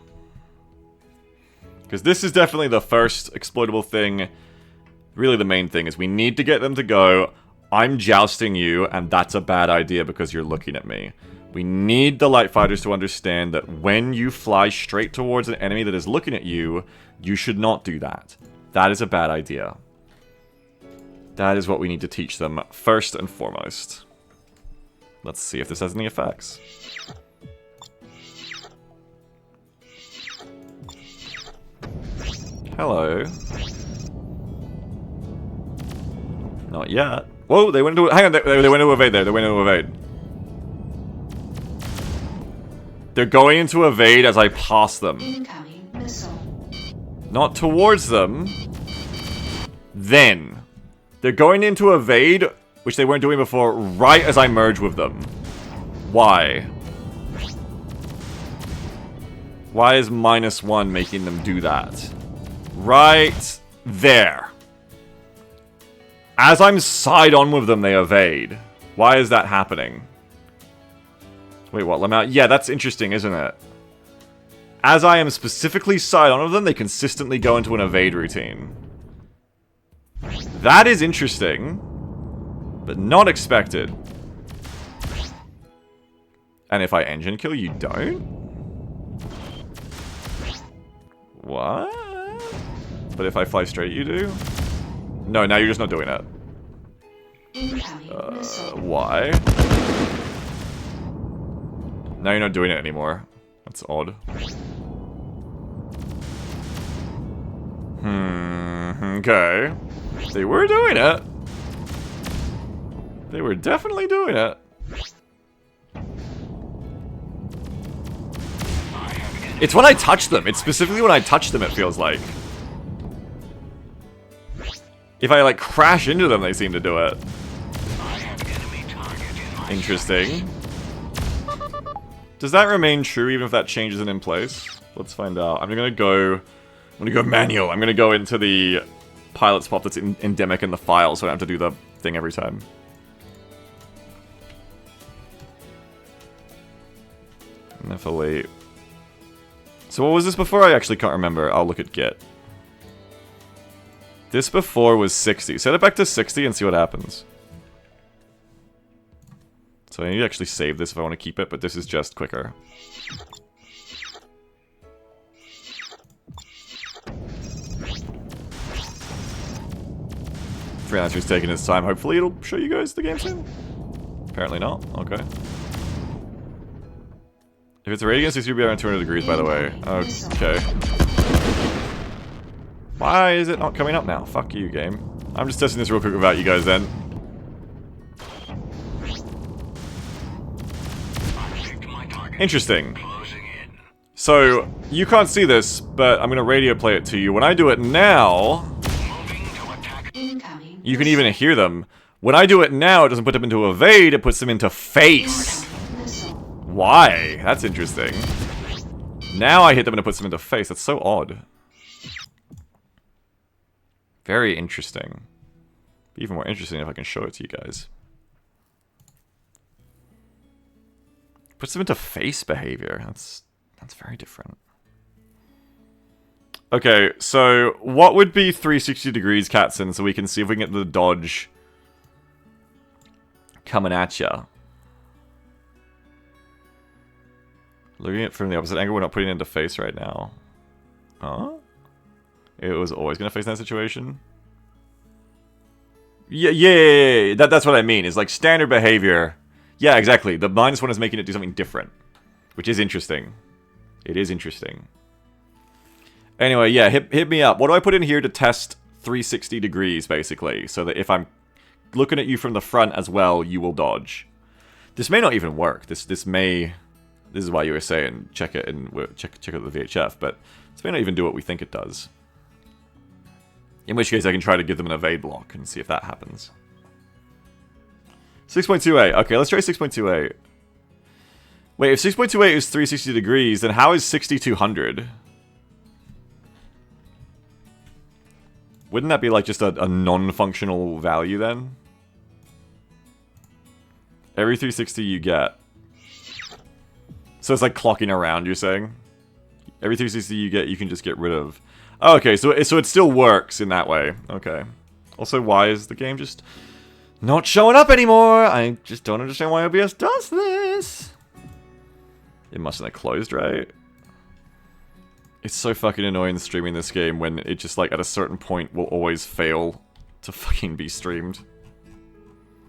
Because this is definitely the first exploitable thing. Really the main thing is we need to get them to go, I'm jousting you, and that's a bad idea because you're looking at me. We need the light fighters to understand that when you fly straight towards an enemy that is looking at you, you should not do that. That is a bad idea. That is what we need to teach them first and foremost. Let's see if this has any effects. Hello. Not yet. Whoa, they went into... Hang on, they went into evade there. They went into evade. They're going into evade as I pass them. Incoming missile. Not towards them. Then. They're going into evade, which they weren't doing before, right as I merge with them. Why? Why is -1 making them do that? Right there. As I'm side on with them, they evade. Why is that happening? Wait, what? Lamau? Yeah, that's interesting, isn't it? As I am specifically side on with them, they consistently go into an evade routine. That is interesting, but not expected. And if I engine kill, you don't? What? But if I fly straight, you do? No, now you're just not doing it. Why? Now you're not doing it anymore. That's odd. Okay. They were doing it. They were definitely doing it. It's when I touch them. It's specifically when I touch them, it feels like. If I, like, crash into them, they seem to do it. Interesting. Does that remain true even if that change isn't in place? Let's find out. I'm gonna go manual. I'm gonna go into the pilot spot that's endemic in the file, so I don't have to do the thing every time. Nephalate. So what was this before? I actually can't remember. I'll look at Git. This before was 60. Set it back to 60 and see what happens. So I need to actually save this if I want to keep it, but this is just quicker. Freelancer's taking his time. Hopefully it'll show you guys the game soon. Apparently not. Okay. If it's a radius, it's going to be around 200 degrees, by the way. Okay. Why is it not coming up now? Fuck you, game. I'm just testing this real quick without you guys then. Interesting. So, you can't see this, but I'm going to radio play it to you. When I do it now... You can even hear them. When I do it now, it doesn't put them into evade, it puts them into face. Why? That's interesting. Now I hit them and it puts them into face. That's so odd. Very interesting. Be even more interesting if I can show it to you guys. Puts them into face behavior. That's very different. Okay, so what would be 360 degrees, Katzen, so we can see if we can get the dodge coming at ya? Looking at it from the opposite angle, we're not putting it into face right now. Huh? It was always going to face that situation? Yeah. That's what I mean. Is like standard behavior. Yeah, exactly. The -1 is making it do something different. Which is interesting. It is interesting. Anyway, yeah, hit me up. What do I put in here to test 360 degrees, basically? So that if I'm looking at you from the front as well, you will dodge. This may not even work. This is why you were saying check it and check out the VHF, but this may not even do what we think it does. In which case I can try to give them an evade block and see if that happens. 6.28. Okay, let's try 6.28. Wait, if 6.28 is 360 degrees, then how is 6200? Wouldn't that be like just a non-functional value then? Every 360 you get. So it's like clocking around, you're saying? Every 360 you get, you can just get rid of. Oh, okay, so it still works in that way. Okay. Also, why is the game just not showing up anymore? I just don't understand why OBS does this. It mustn't have closed, right? It's so fucking annoying streaming this game when it just, like, at a certain point will always fail to fucking be streamed.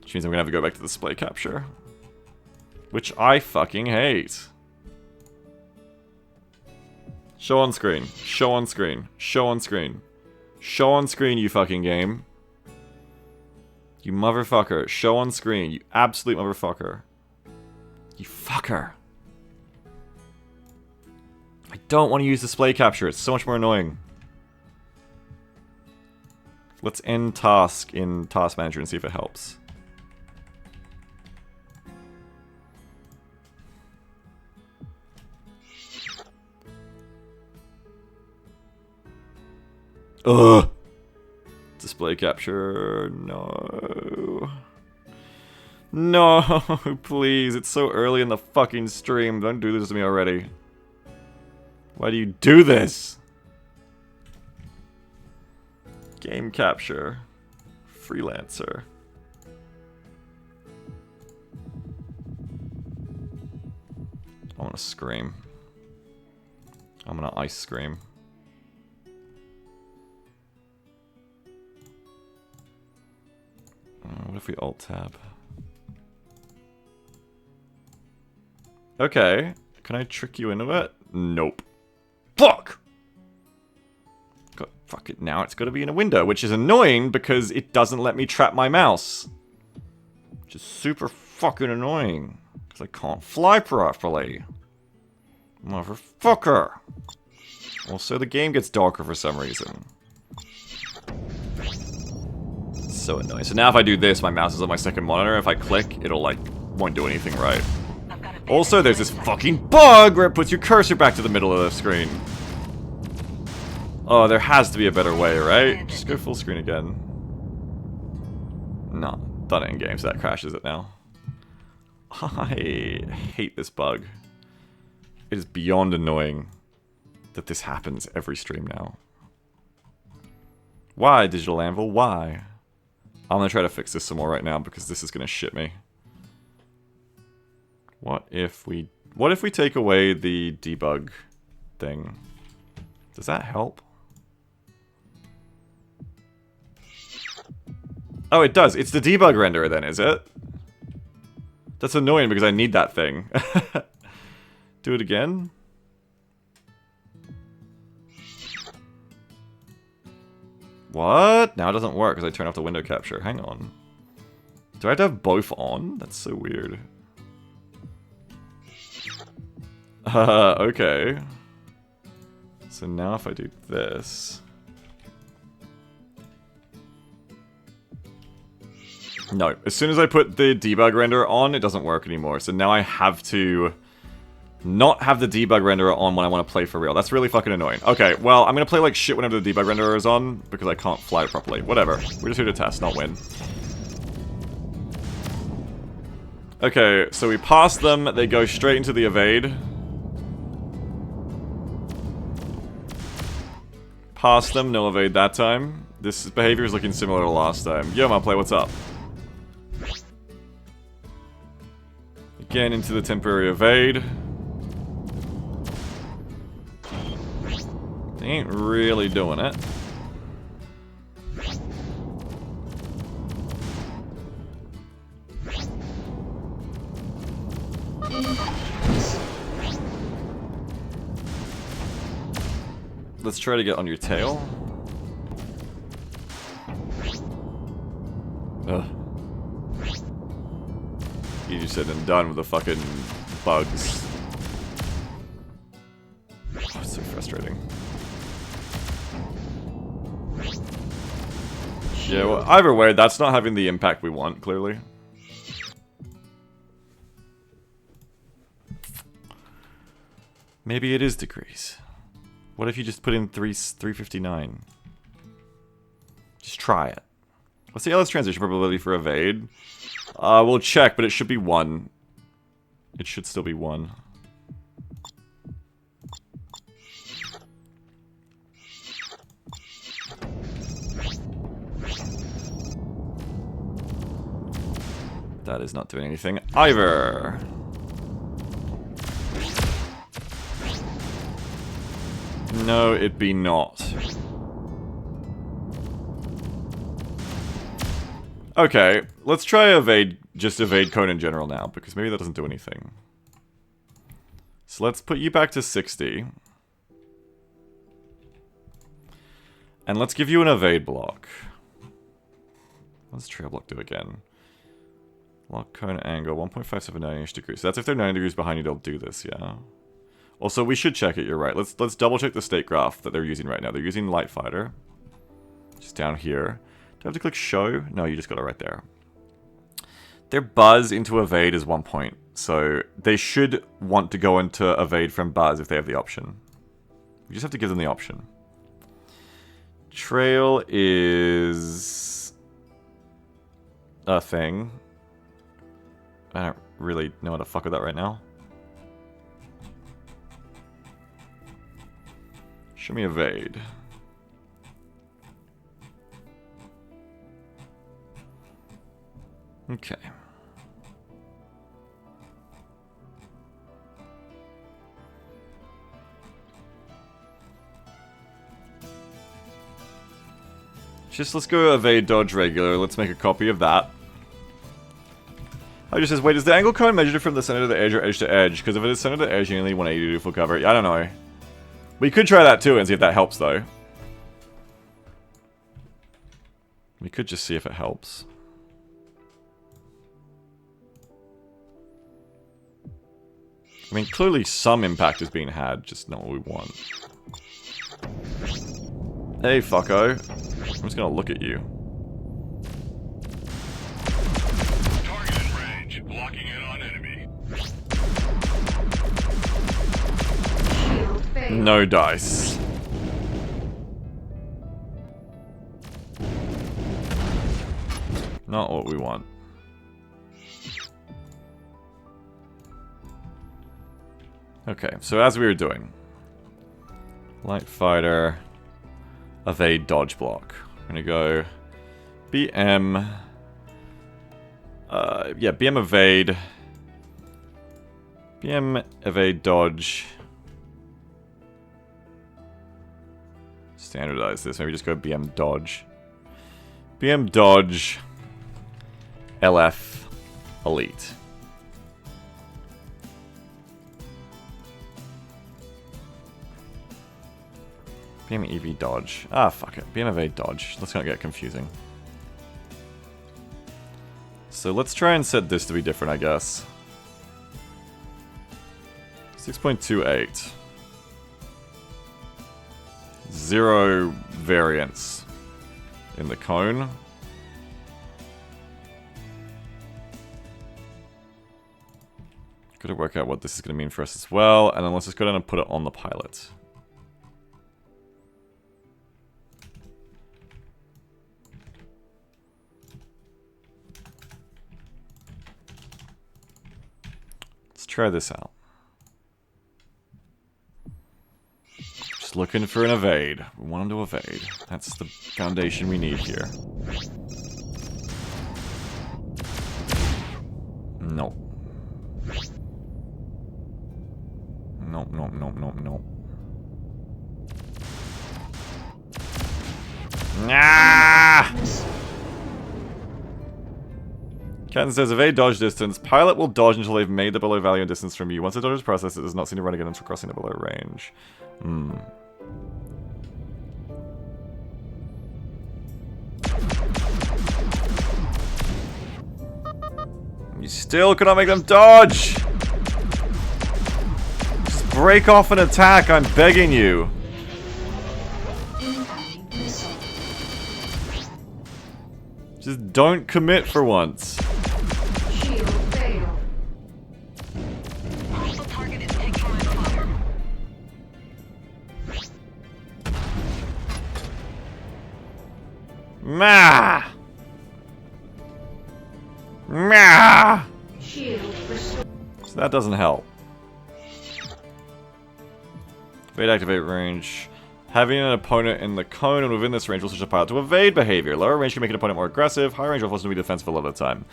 Which means I'm gonna have to go back to display capture. Which I fucking hate. Show on screen. Show on screen. Show on screen. Show on screen, you fucking game. You motherfucker. Show on screen. You absolute motherfucker. You fucker. I don't want to use display capture. It's so much more annoying. Let's end task in Task Manager and see if it helps. Ugh. Display capture. No. No, please. It's so early in the fucking stream. Don't do this to me already. Why do you do this? Game capture. Freelancer. I want to scream. I'm gonna ice scream. What if we alt-tab? Okay. Can I trick you into it? Nope. Fuck! Fuck it, now it's gotta be in a window, which is annoying because it doesn't let me trap my mouse. Which is super fucking annoying. Because I can't fly properly. Motherfucker! Also, the game gets darker for some reason. So annoying. So now if I do this, my mouse is on my second monitor. If I click, it'll like, won't do anything right. Also, there's this fucking bug where it puts your cursor back to the middle of the screen. Oh, there has to be a better way, right? Just go full screen again. No, done it in game, so that crashes it now. I hate this bug. It is beyond annoying that this happens every stream now. Why, Digital Anvil? Why? I'm gonna try to fix this some more right now because this is gonna shit me. What if we take away the debug thing? Does that help? Oh, it does. It's the debug renderer then, is it? That's annoying because I need that thing. Do it again? What? Now it doesn't work because I turn off the window capture. Hang on. Do I have to have both on? That's so weird. Okay. So now if I do this... No, as soon as I put the debug renderer on, it doesn't work anymore. So now I have to not have the debug renderer on when I want to play for real. That's really fucking annoying. Okay, well, I'm gonna play like shit whenever the debug renderer is on, because I can't fly it properly. Whatever. We're just here to test, not win. Okay, so we pass them, they go straight into the evade. Pass them, no evade that time. This behavior is looking similar to last time. Yo, my play, what's up? Again, into the temporary evade. They ain't really doing it. Let's try to get on your tail. Ugh. Easier said than done with the fucking bugs. Oh, it's so frustrating. Yeah, well, either way, that's not having the impact we want, clearly. Maybe it is degrees. What if you just put in 359? Just try it. What's the LS transition probability for evade? We'll check, but it should be 1. It should still be 1. That is not doing anything either. No, it be not. Okay, let's try evade, just evade cone in general now, because maybe that doesn't do anything. So let's put you back to 60. And let's give you an evade block. What does trail block do again? Lock cone angle, 1.579 degrees. So that's if they're 90 degrees behind you, they'll do this, yeah. Also, we should check it, you're right. Let's double check the state graph that they're using right now. They're using Light Fighter. Just down here. Do I have to click show? No, you just got it right there. Their buzz into evade is 1 point. So they should want to go into evade from buzz if they have the option. We just have to give them the option. Trail is a thing. I don't really know how to fuck with that right now. Show me evade. Okay. Let's go evade dodge regular. Let's make a copy of that. I just says, wait, is the angle cone measured from the center to the edge or edge to edge? Because if it is center to the edge, you only need 180 to do full cover. I don't know. We could try that too and see if that helps, though. We could just see if it helps. I mean, clearly some impact is being had, just not what we want. Hey, fucko. I'm just gonna look at you. Target in range, blocking in on enemy. No dice. Not what we want. Okay, so as we were doing, Light Fighter, evade, dodge block. I'm gonna go BM, yeah, BM evade, BM evade, dodge. Standardize this, maybe just go BM dodge. BM dodge, LF elite. BM EV dodge. Ah, fuck it. BM evade dodge. Let's not get confusing. So let's try and set this to be different, I guess. 6.28. 0 variance in the cone. Got to work out what this is going to mean for us as well, and then let's just go down and put it on the pilot. Let's try this out. Just looking for an evade. We want him to evade. That's the foundation we need here. Nope. Nope, nope, nope, nope, nope. Ah! Captain says, evade dodge distance. Pilot will dodge until they've made the below value and distance from you. Once the dodge is processed, it does not seem to run again until crossing the below range. You still cannot make them dodge! Just break off an attack, I'm begging you. Just don't commit for once. Shield failed. Hostile target is taking my fire. Mah! Mah! Shield restored. So that doesn't help. Evade activate range. Having an opponent in the cone and within this range will switch the pilot to evade behavior. Lower range can make an opponent more aggressive. Higher range will force them to be defensive a lot of the time.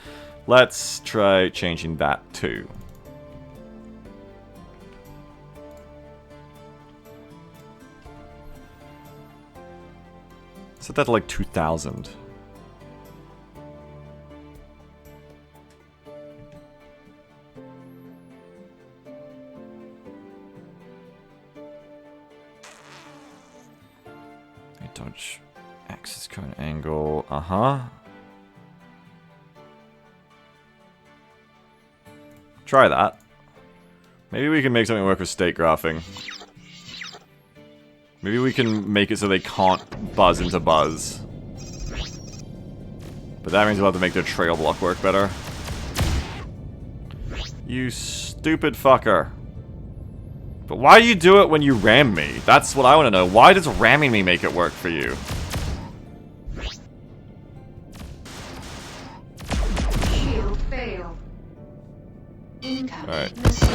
Let's try changing that too. Set that to like 2,000. Dodge axis cone angle. Try that. Maybe we can make something work with state graphing. Maybe we can make it so they can't buzz into buzz. But that means we'll have to make their trail block work better. You stupid fucker. But why do you do it when you ram me? That's what I want to know. Why does ramming me make it work for you? Shield failed. Incoming Alright. missile.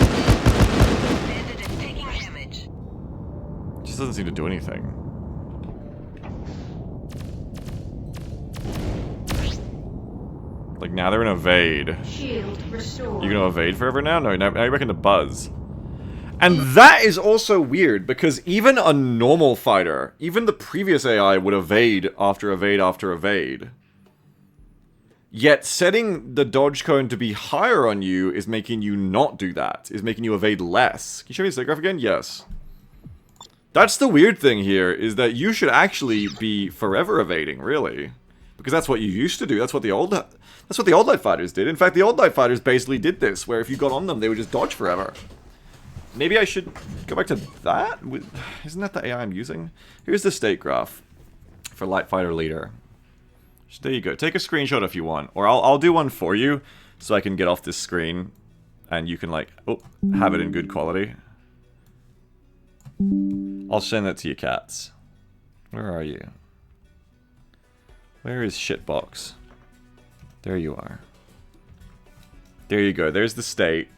Bandit is taking damage. Just doesn't seem to do anything. Like now they're in evade. Shield restored. You gonna evade forever now? No, now you're back into buzz. And that is also weird, because even a normal fighter, even the previous AI would evade after evade after evade. Yet setting the dodge cone to be higher on you is making you not do that, is making you evade less. Can you show me the state graph again? Yes. That's the weird thing here, is that you should actually be forever evading, really. Because that's what you used to do, that's what the old light fighters did. In fact, the old light fighters basically did this, where if you got on them, they would just dodge forever. Maybe I should go back to that? Isn't that the AI I'm using? Here's the state graph for Light Fighter Leader. There you go. Take a screenshot if you want. Or I'll do one for you so I can get off this screen and you can, like, have it in good quality. I'll send that to you, cats. Where are you? Where is Shitbox? There you are. There you go. There's the state.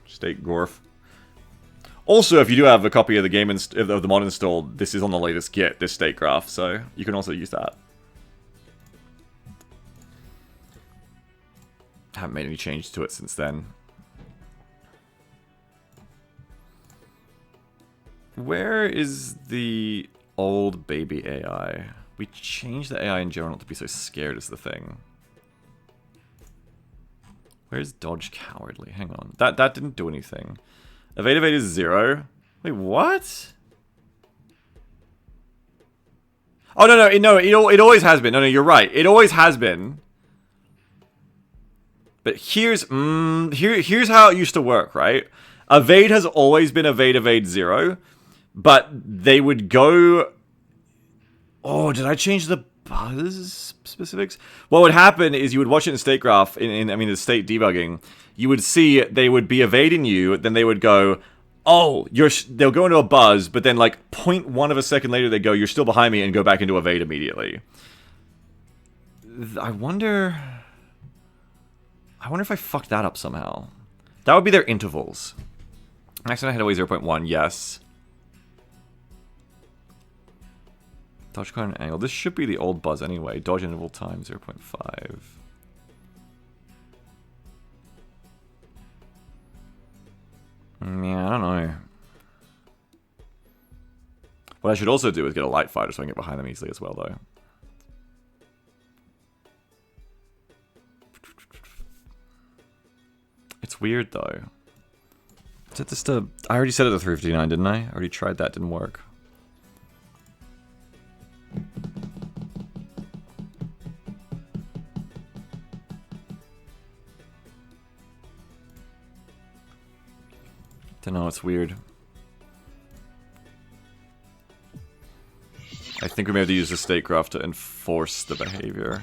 State Gorf. Also, if you do have a copy of the game of the mod installed, this is on the latest Git, this state graph, so you can also use that. Haven't made any change to it since then. Where is the old baby AI? We changed the AI in general not to be so scared is the thing. Where's Dodge Cowardly? Hang on. That didn't do anything. Evade is 0. Wait, what? Oh, no, it always has been. No, you're right. It always has been. But here's how it used to work, right? Evade has always been evade 0. But they would go... Oh, did I change the buzz specifics? What would happen is you would watch it in state graph, the state debugging. you would see they would be evading you, then they would go, oh, they'll go into a buzz, but then like 0.1 of a second later they go, you're still behind me, and go back into evade immediately. I wonder if I fucked that up somehow. That would be their intervals. Maximum head away 0.1, yes. Dodge current angle. This should be the old buzz anyway. Dodge interval time 0.5. Yeah, I don't know. What I should also do is get a light fighter so I can get behind them easily as well, though. It's weird, though. Set this to... I already set it to 359, didn't I? I already tried that, didn't work. Don't know, it's weird. I think we may have to use the statecraft to enforce the behavior.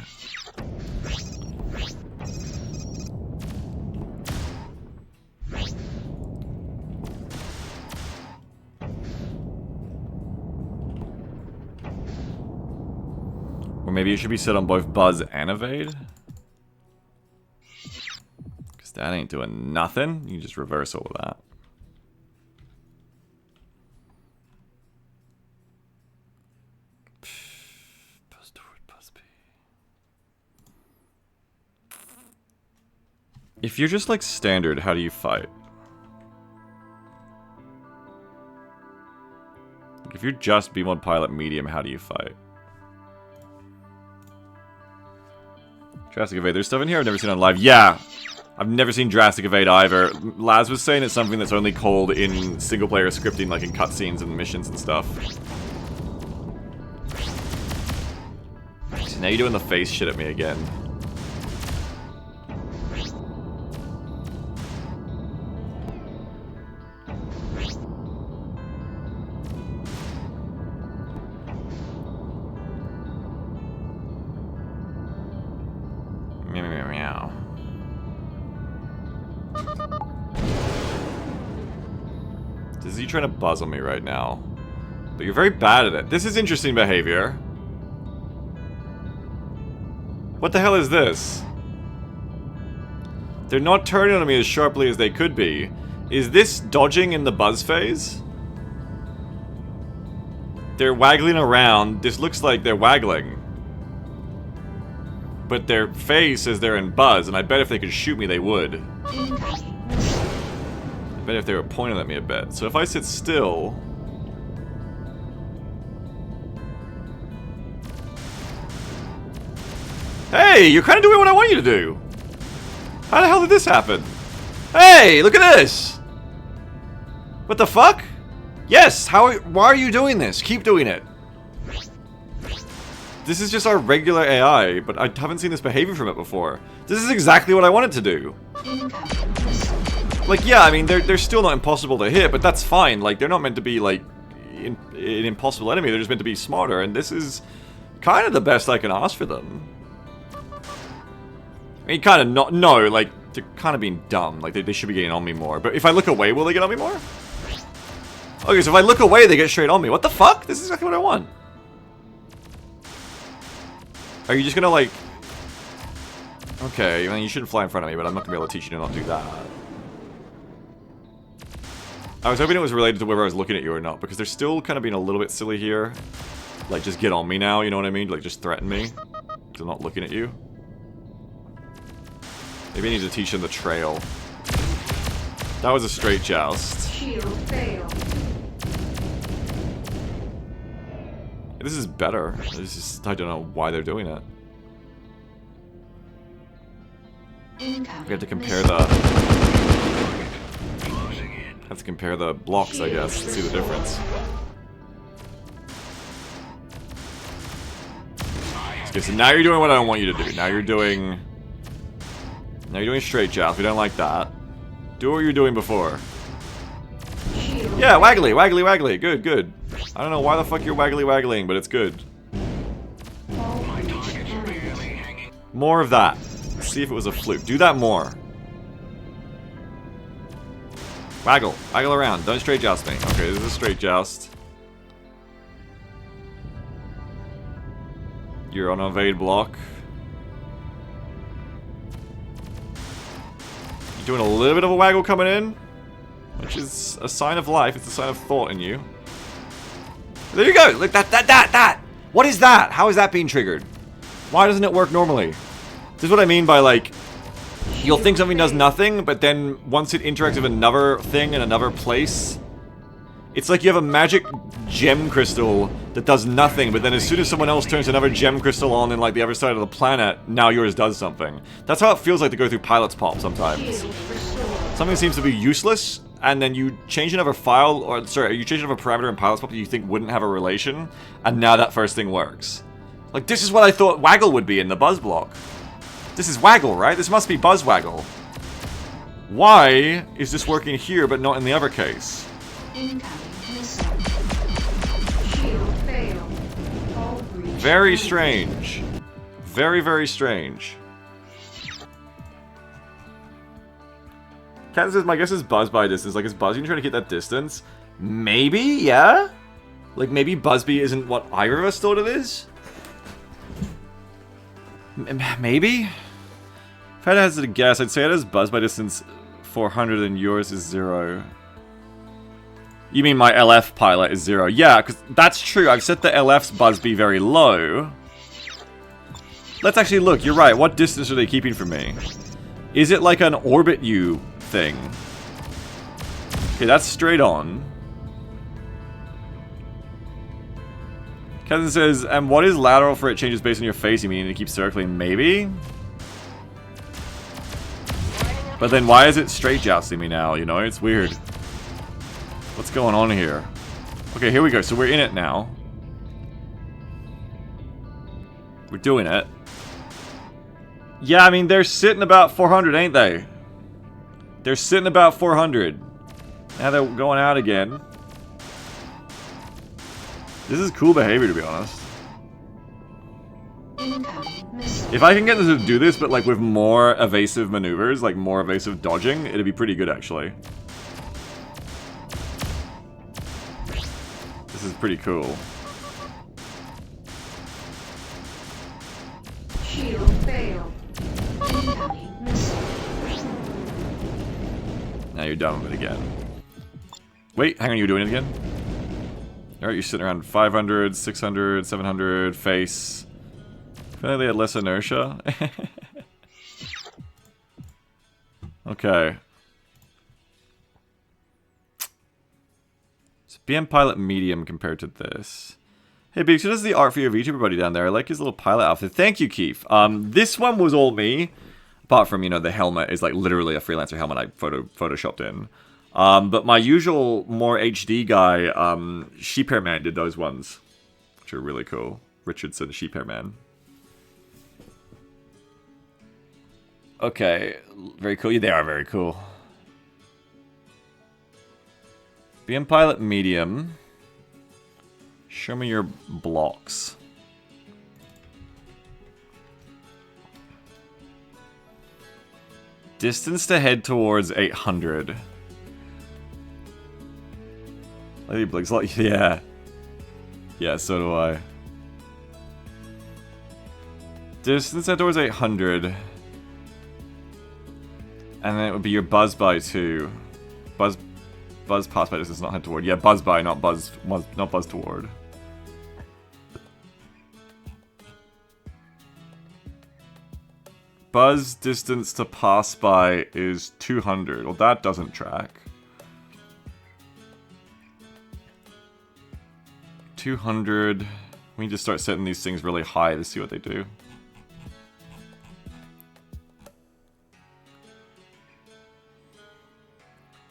Or maybe it should be set on both buzz and evade? Because that ain't doing nothing. You can just reverse all of that. If you're just like standard, how do you fight? If you're just BMod pilot medium, how do you fight? Drastic evade. There's stuff in here I've never seen on live. Yeah! I've never seen drastic evade either. Laz was saying it's something that's only called in single player scripting, like in cutscenes and missions and stuff. So now you're doing the face shit at me again. Is he trying to buzz on me right now? But you're very bad at it. This is interesting behavior. What the hell is this? They're not turning on me as sharply as they could be. Is this dodging in the buzz phase? They're waggling around. This looks like they're waggling. But their face says they're in buzz, and I bet if they could shoot me, they would. I bet if they were pointing at me a bit. So if I sit still... Hey, you're kind of doing what I want you to do. How the hell did this happen? Hey, look at this. What the fuck? Yes, why are you doing this? Keep doing it. This is just our regular AI, but I haven't seen this behavior from it before. This is exactly what I wanted to do. Like, yeah, I mean, they're still not impossible to hit, but that's fine. Like, they're not meant to be, like, an impossible enemy. They're just meant to be smarter, and this is kind of the best I can ask for them. I mean, kind of not... No, like, they're kind of being dumb. Like, they should be getting on me more. But if I look away, will they get on me more? Okay, so if I look away, they get straight on me. What the fuck? This is exactly what I want. Are you just gonna, like... Okay, I mean, you shouldn't fly in front of me, but I'm not gonna be able to teach you to not do that. I was hoping it was related to whether I was looking at you or not, because they're still kind of being a little bit silly here. Like, just get on me now, you know what I mean? Like, just threaten me. Because I'm not looking at you. Maybe I need to teach them the trail. That was a straight joust. Shield failed. This is better. This is, I don't know why they're doing it. We have to compare the blocks, I guess, to see the difference. Okay, so now you're doing what I don't want you to do. Now you're doing straight joust. We don't like that. Do what you were doing before. Yeah, waggly, waggly, waggly. Good, good. I don't know why the fuck you're waggly waggling, but it's good. More of that. Let's see if it was a fluke. Do that more. Waggle. Waggle around. Don't straight joust me. Okay, this is a straight joust. You're on evade block. You're doing a little bit of a waggle coming in, which is a sign of life. It's a sign of thought in you. There you go. Look, that. What is that? How is that being triggered? Why doesn't it work normally? This is what I mean by, like, you'll think something does nothing, but then once it interacts with another thing in another place, it's like you have a magic gem crystal that does nothing, but then as soon as someone else turns another gem crystal on in, like, the other side of the planet, now yours does something. That's how it feels like to go through Pilot's Pop sometimes. Something seems to be useless, and then you change another file, or, sorry, you change another parameter in Pilot's Pop that you think wouldn't have a relation, and now that first thing works. Like, this is what I thought Waggle would be in the Buzz block. This is Waggle, right? This must be Buzz Waggle. Why is this working here, but not in the other case? Incoming missile. Shield failed. All breach Very damage. strange. Very, very strange. Cat says, my guess is Buzz by distance. Like, is Buzzy trying to get that distance? Maybe, yeah? Like, maybe Buzzby isn't what either of us thought it is? Maybe? If I had to guess, I'd say it has Buzz by distance 400 and yours is 0. You mean my LF pilot is 0? Yeah, because that's true. I've set the LF's Buzzby very low. Let's actually look. You're right. What distance are they keeping from me? Is it like an orbit you thing? Okay, that's straight on. Kevin says, and what is lateral for it changes based on your face? You mean it keeps circling? Maybe? But then why is it straight jousting me now? You know, it's weird. What's going on here? Okay, here we go. So we're in it now. We're doing it. Yeah, I mean, they're sitting about 400, ain't they? They're sitting about 400. Now they're going out again. This is cool behavior, to be honest. If I can get them to do this, but like with more evasive maneuvers, like more evasive dodging, it'd be pretty good, actually. This is pretty cool. Shield failed. Incoming missile. Now you're done with it again. Wait, hang on, you were doing it again? Alright, you're sitting around 500, 600, 700, face. I feel like they had less inertia. Okay. So BM Pilot Medium compared to this. Hey Biggs, who does the art for your VTuber buddy down there? I like his little pilot outfit. Thank you, Keith. This one was all me. Apart from, you know, the helmet is like literally a Freelancer helmet I photoshopped in. But my usual, more HD guy, Sheep Hair Man did those ones. Which are really cool. Richardson, Sheep Hair Man. Okay, very cool. Yeah, they are very cool. BM Pilot Medium. Show me your blocks. Distance to head towards 800. Lady Blink's like, yeah. Yeah, so do I. Distance head towards 800. And then it would be your buzz by 2. Buzz pass by distance, not head toward. Yeah, buzz by, not buzz toward. Buzz distance to pass by is 200. Well, that doesn't track. 200. We need to start setting these things really high to see what they do.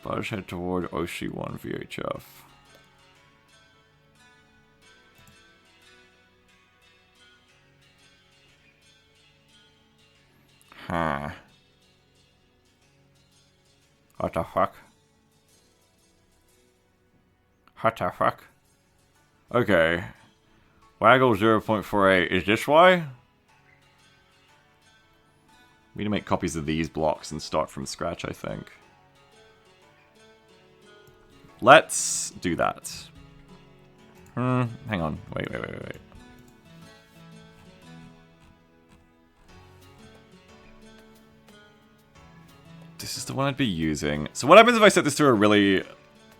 Buzz head toward OC1 VHF. Huh. What the fuck? What the fuck? Okay. Waggle 0.48. Is this why? We need to make copies of these blocks and start from scratch, I think. Let's do that. Hang on. Wait. This is the one I'd be using. So what happens if I set this to a really,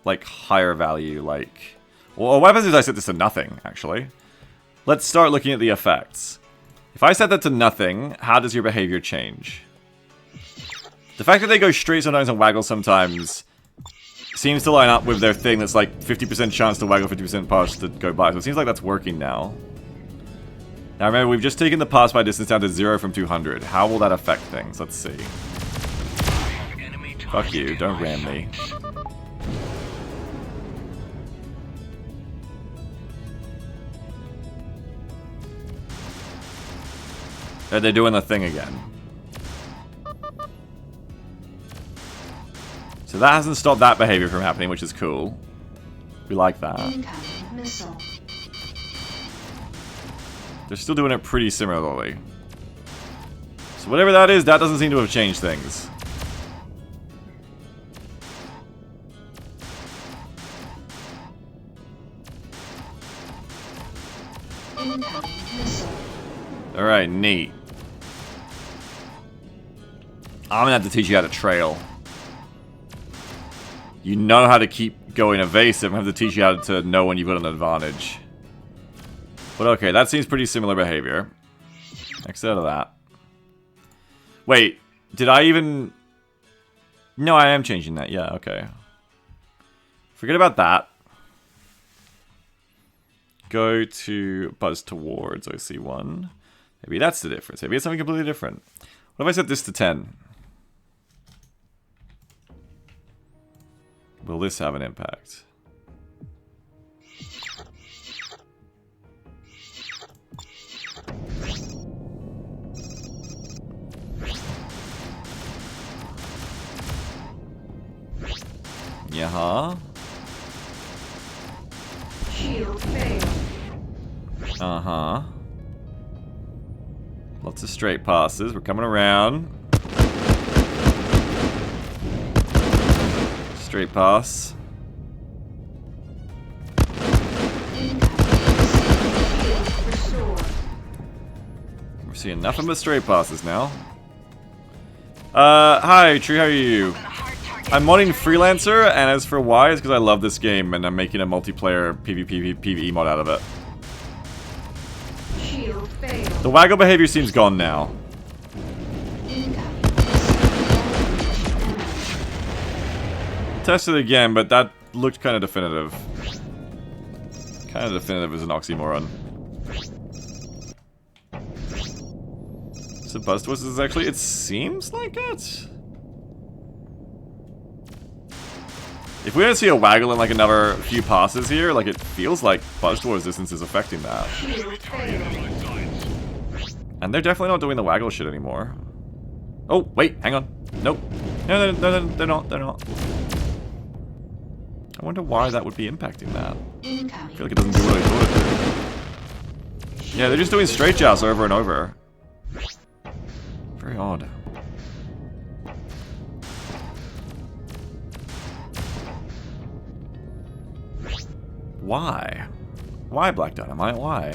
like, higher value, like... Well, what happens if I set this to nothing, actually? Let's start looking at the effects. If I set that to nothing, how does your behavior change? The fact that they go straight sometimes and waggle sometimes seems to line up with their thing that's like 50% chance to waggle, 50% pass to go by. So it seems like that's working now. Now remember, we've just taken the pass by distance down to 0 from 200. How will that affect things? Let's see. Fuck you, don't ram me. They're doing the thing again. So that hasn't stopped that behavior from happening, which is cool. We like that. Incoming missile. They're still doing it pretty similarly. So whatever that is, that doesn't seem to have changed things. Incoming missile. Alright, neat. I'm gonna have to teach you how to trail. You know how to keep going evasive. I'm gonna have to teach you how to know when you've got an advantage. But okay, that seems pretty similar behavior. Except of that. Wait, did I even... No, I am changing that. Yeah, okay. Forget about that. Go to buzz towards OC1. Maybe that's the difference. Maybe it's something completely different. What if I set this to 10? Will this have an impact? Yeah. Shield failed. Uh-huh. Lots of straight passes. We're coming around. Straight pass. We're seeing nothing but straight passes now. Hi, Tree, how are you? I'm modding Freelancer, and as for why, it's because I love this game, and I'm making a multiplayer PvP PvE mod out of it. Shield failed. The waggle behavior seems gone now. Test it again, but that looked kind of definitive. Kind of definitive as an oxymoron. So buzz towards is actually, it seems like it. If we don't see a waggle in like another few passes here, like it feels like buzz towards distance is affecting that. And they're definitely not doing the waggle shit anymore. Oh, wait, hang on. Nope. No, they're not. I wonder why that would be impacting that. I feel like it doesn't do what I thought it did. Yeah, they're just doing straight jabs over and over. Very odd. Why? Why Black Dynamite? Why?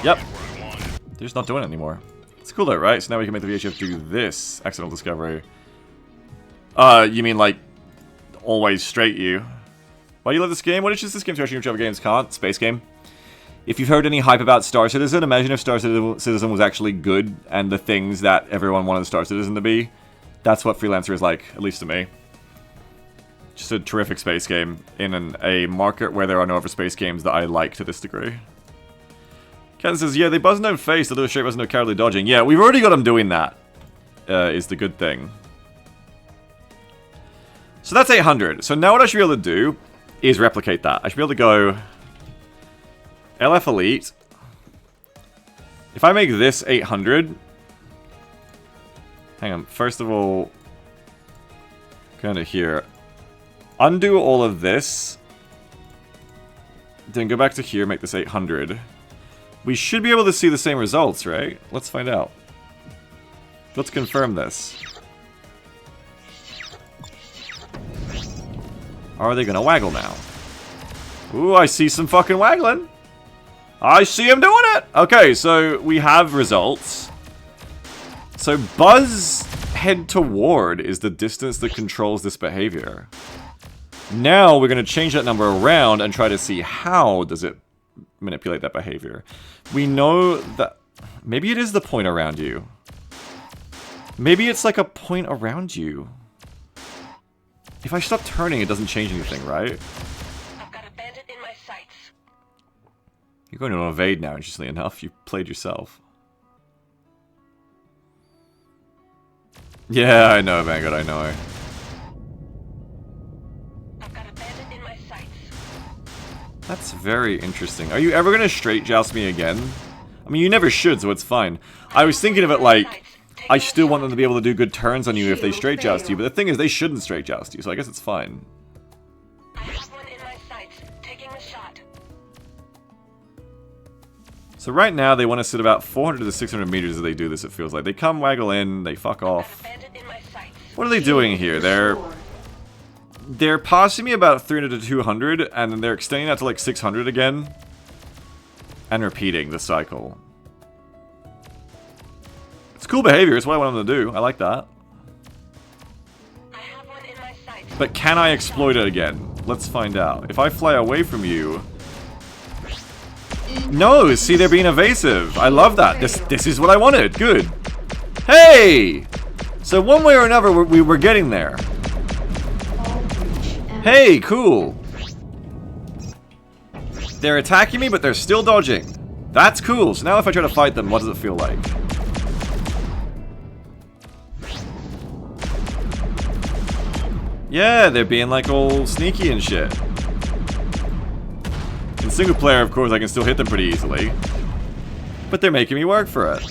Yep. They're just not doing it anymore. It's cool though, right? So now we can make the VHF do this. Accidental discovery. You mean like always straight you. Why do you love this game? What is this game to which other games can't? Space game. If you've heard any hype about Star Citizen, imagine if Star Citizen was actually good and the things that everyone wanted Star Citizen to be. That's what Freelancer is like, at least to me. Just a terrific space game in a market where there are no other space games that I like to this degree. Ken says, yeah, they buzz no face, although straight buzz no cowardly dodging. Yeah, we've already got them doing that, is the good thing. So that's 800. So now what I should be able to do is replicate that. I should be able to go LF Elite. If I make this 800... Hang on, first of all... Kind of here. Undo all of this. Then go back to here, make this 800. We should be able to see the same results, right? Let's find out. Let's confirm this. Are they gonna waggle now? Ooh, I see some fucking waggling. I see him doing it! Okay, so we have results. So buzz head toward is the distance that controls this behavior. Now we're going to change that number around and try to see how does it manipulate that behavior. We know that maybe it is the point around you. Maybe it's like a point around you. If I stop turning, it doesn't change anything, right? I've got a bandit in my sights. You're going to evade now, interestingly enough. You played yourself. Yeah, I know, Vanguard, I know. I've got a bandit in my sights. That's very interesting. Are you ever going to straight joust me again? I mean, you never should, so it's fine. I was thinking of it like, I still want them to be able to do good turns on you if they straight joust you, but the thing is, they shouldn't straight joust you, so I guess it's fine. I have one in my sights, taking a shot. So right now, they want to sit about 400 to 600 meters as they do this, it feels like. They come, waggle in, they fuck off. What are they doing here? They're passing me about 300 to 200, and then they're extending that to like 600 again. And repeating the cycle. It's cool behavior, it's what I want them to do. I like that. I have one in my sights. But can I exploit it again? Let's find out. If I fly away from you... No, see, they're being evasive. I love that. This is what I wanted. Good. Hey! So one way or another, we're getting there. Hey, cool. They're attacking me, but they're still dodging. That's cool. So now if I try to fight them, what does it feel like? Yeah, they're being like all sneaky and shit. In single player, of course, I can still hit them pretty easily. But they're making me work for it.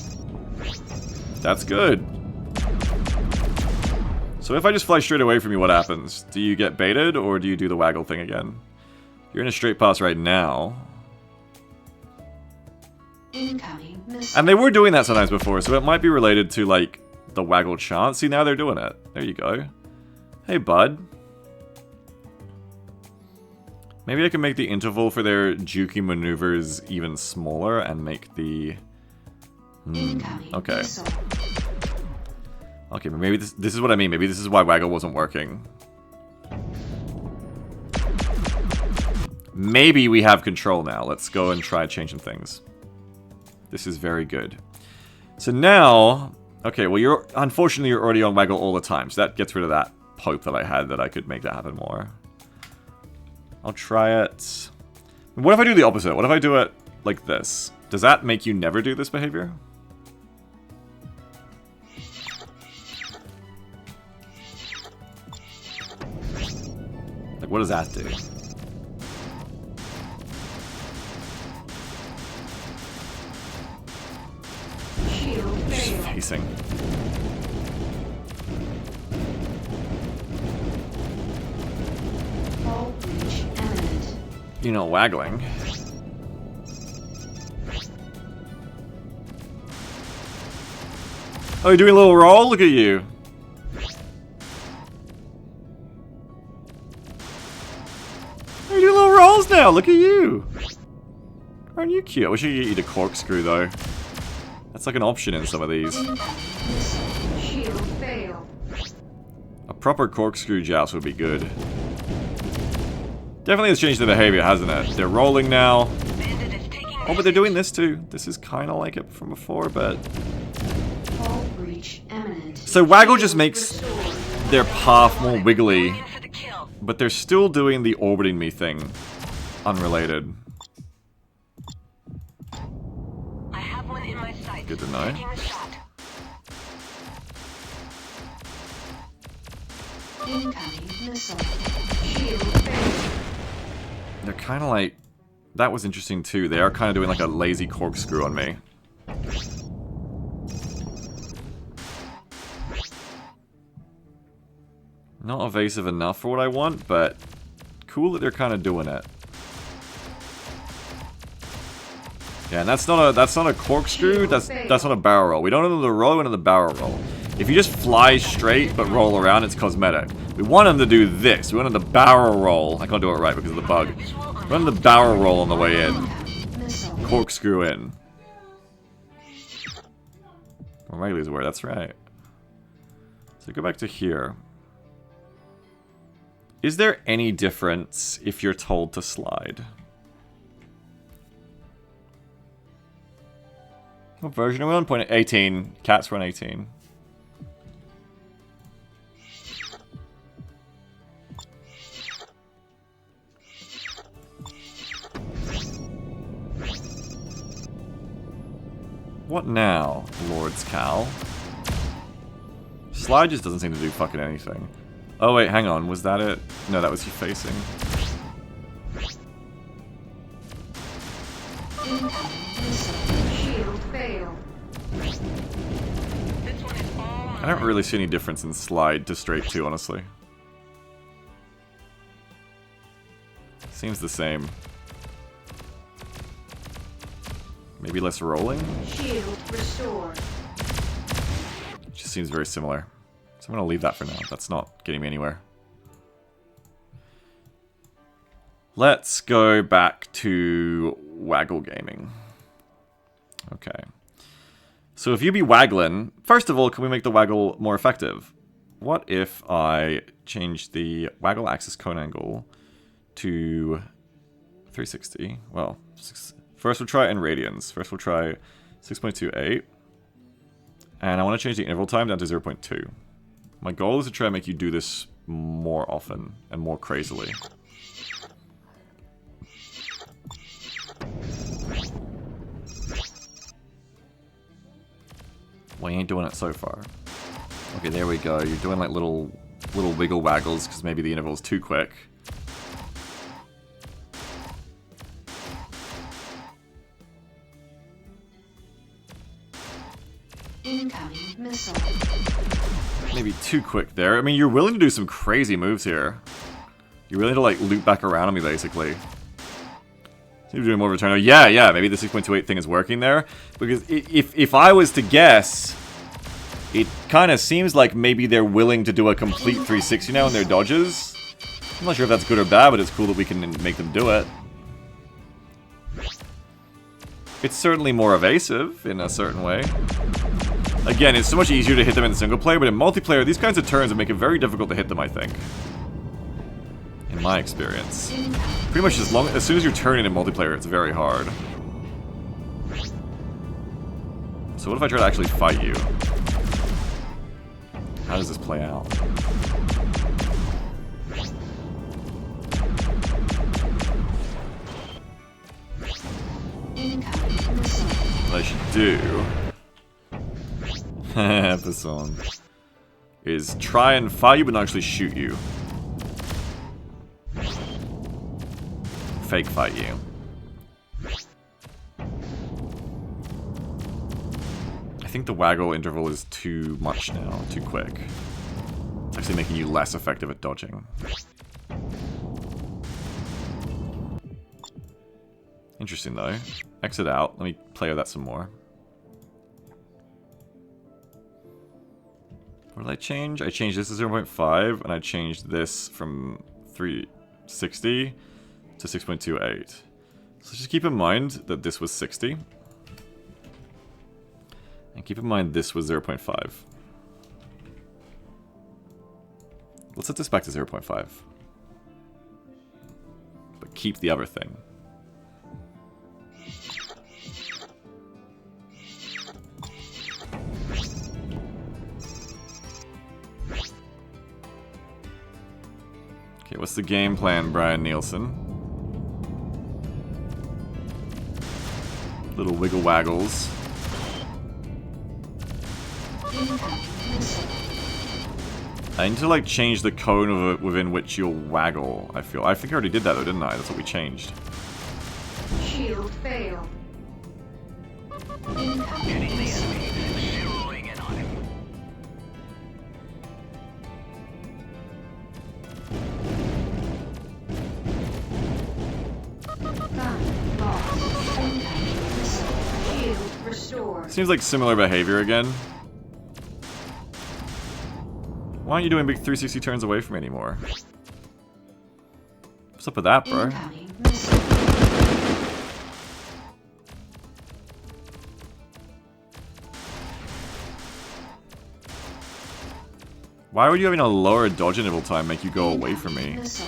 That's good. So if I just fly straight away from you, what happens? Do you get baited, or do you do the waggle thing again? You're in a straight pass right now. Incoming missile. And they were doing that sometimes before, so it might be related to, like, the waggle chance. See, now they're doing it. There you go. Hey, bud. Maybe I can make the interval for their jukey maneuvers even smaller and make the... okay. Missile. Okay, but maybe this is what I mean. Maybe this is why waggle wasn't working. Maybe we have control now. Let's go and try changing things. This is very good. So now... Okay, well, unfortunately, you're already on waggle all the time. So that gets rid of that hope that I had that I could make that happen more. I'll try it. What if I do the opposite? What if I do it like this? Does that make you never do this behavior? Like, what does that do? Shield Just failed. facing. Hull breach imminent. You know, waggling. Oh, you're doing a little roll? Look at you. You're doing little rolls now. Look at you. Aren't you cute? I wish I could get you to corkscrew, though. That's like an option in some of these. Missile. Shield failed. A proper corkscrew joust would be good. Definitely has changed the behavior, hasn't it? They're rolling now. Oh, but they're doing this too. This is kind of like it from before, but... Hull breach imminent. So waggle just Shield makes restored. their path more wiggly, In for the kill. but they're still doing the orbiting me thing. Unrelated. I have one in my sights. Good to know. Taking a shot. Incoming missile. Shield failed. They're kind of like... That was interesting too. They are kind of doing like a lazy corkscrew on me. Not evasive enough for what I want, but cool that they're kind of doing it. Yeah, and that's not a corkscrew. That's not a barrel roll. We don't know the roll. We know the barrel roll. If you just fly straight but roll around, it's cosmetic. We want him to do this. We want him to barrel roll. I can't do it right because of the bug. We want him to barrel roll on the way in. Corkscrew in. Well, Riley's aware. That's right. So go back to here. Is there any difference if you're told to slide? What version are we on? 0.18. Cats run 18. What now, Lord's Cal? Slide just doesn't seem to do fucking anything. Oh wait, hang on, was that it? No, that was you facing. Shield fail. This one is all I don't really see any difference in slide to straight 2, honestly. Seems the same. Maybe less rolling? Shield restored. Just seems very similar. So I'm gonna leave that for now. That's not getting me anywhere. Let's go back to Waggle Gaming. Okay. So if you be waggling, first of all, can we make the waggle more effective? What if I change the waggle axis cone angle to 360? Well, first we'll try in radians. First we'll try 6.28. And I want to change the interval time down to 0.2. My goal is to try and make you do this more often and more crazily. Well, you ain't doing it so far. Okay, there we go. You're doing like little wiggle waggles because maybe the interval's too quick. Incoming missile. Maybe too quick there. I mean, you're willing to do some crazy moves here. You're willing to like loop back around on me, basically. You're doing more of a turn. Oh, yeah, maybe the 6.28 thing is working there. Because if I was to guess, it kind of seems like maybe they're willing to do a complete 360 now in their dodges. I'm not sure if that's good or bad, but it's cool that we can make them do it. It's certainly more evasive in a certain way. Again, it's so much easier to hit them in single player, but in multiplayer, these kinds of turns would make it very difficult to hit them, I think. In my experience. Pretty much as soon as you're turning in multiplayer, it's very hard. So what if I try to actually fight you? How does this play out? What I should do... Episode is try and fight you, but not actually shoot you. Fake fight you. I think the waggle interval is too much now, too quick. It's actually making you less effective at dodging. Interesting though. Exit out. Let me play with that some more. What did I change? I changed this to 0.5, and I changed this from 360 to 6.28. So just keep in mind that this was 60. And keep in mind this was 0.5. Let's set this back to 0.5. But keep the other thing. Okay, what's the game plan, Brian Nielsen? Little wiggle waggles. I need to like change the cone of within which you'll waggle, I feel. I think I already did that though, didn't I? That's what we changed. Shield fail. Hitting the enemy. Zeroing in on him. Gun lost. Incoming missile. restored. Seems like similar behavior again. Why aren't you doing big 360 turns away from me anymore? What's up with that, bro? Incoming missile. Why would you having a lower dodge interval time make you go away from me Missile.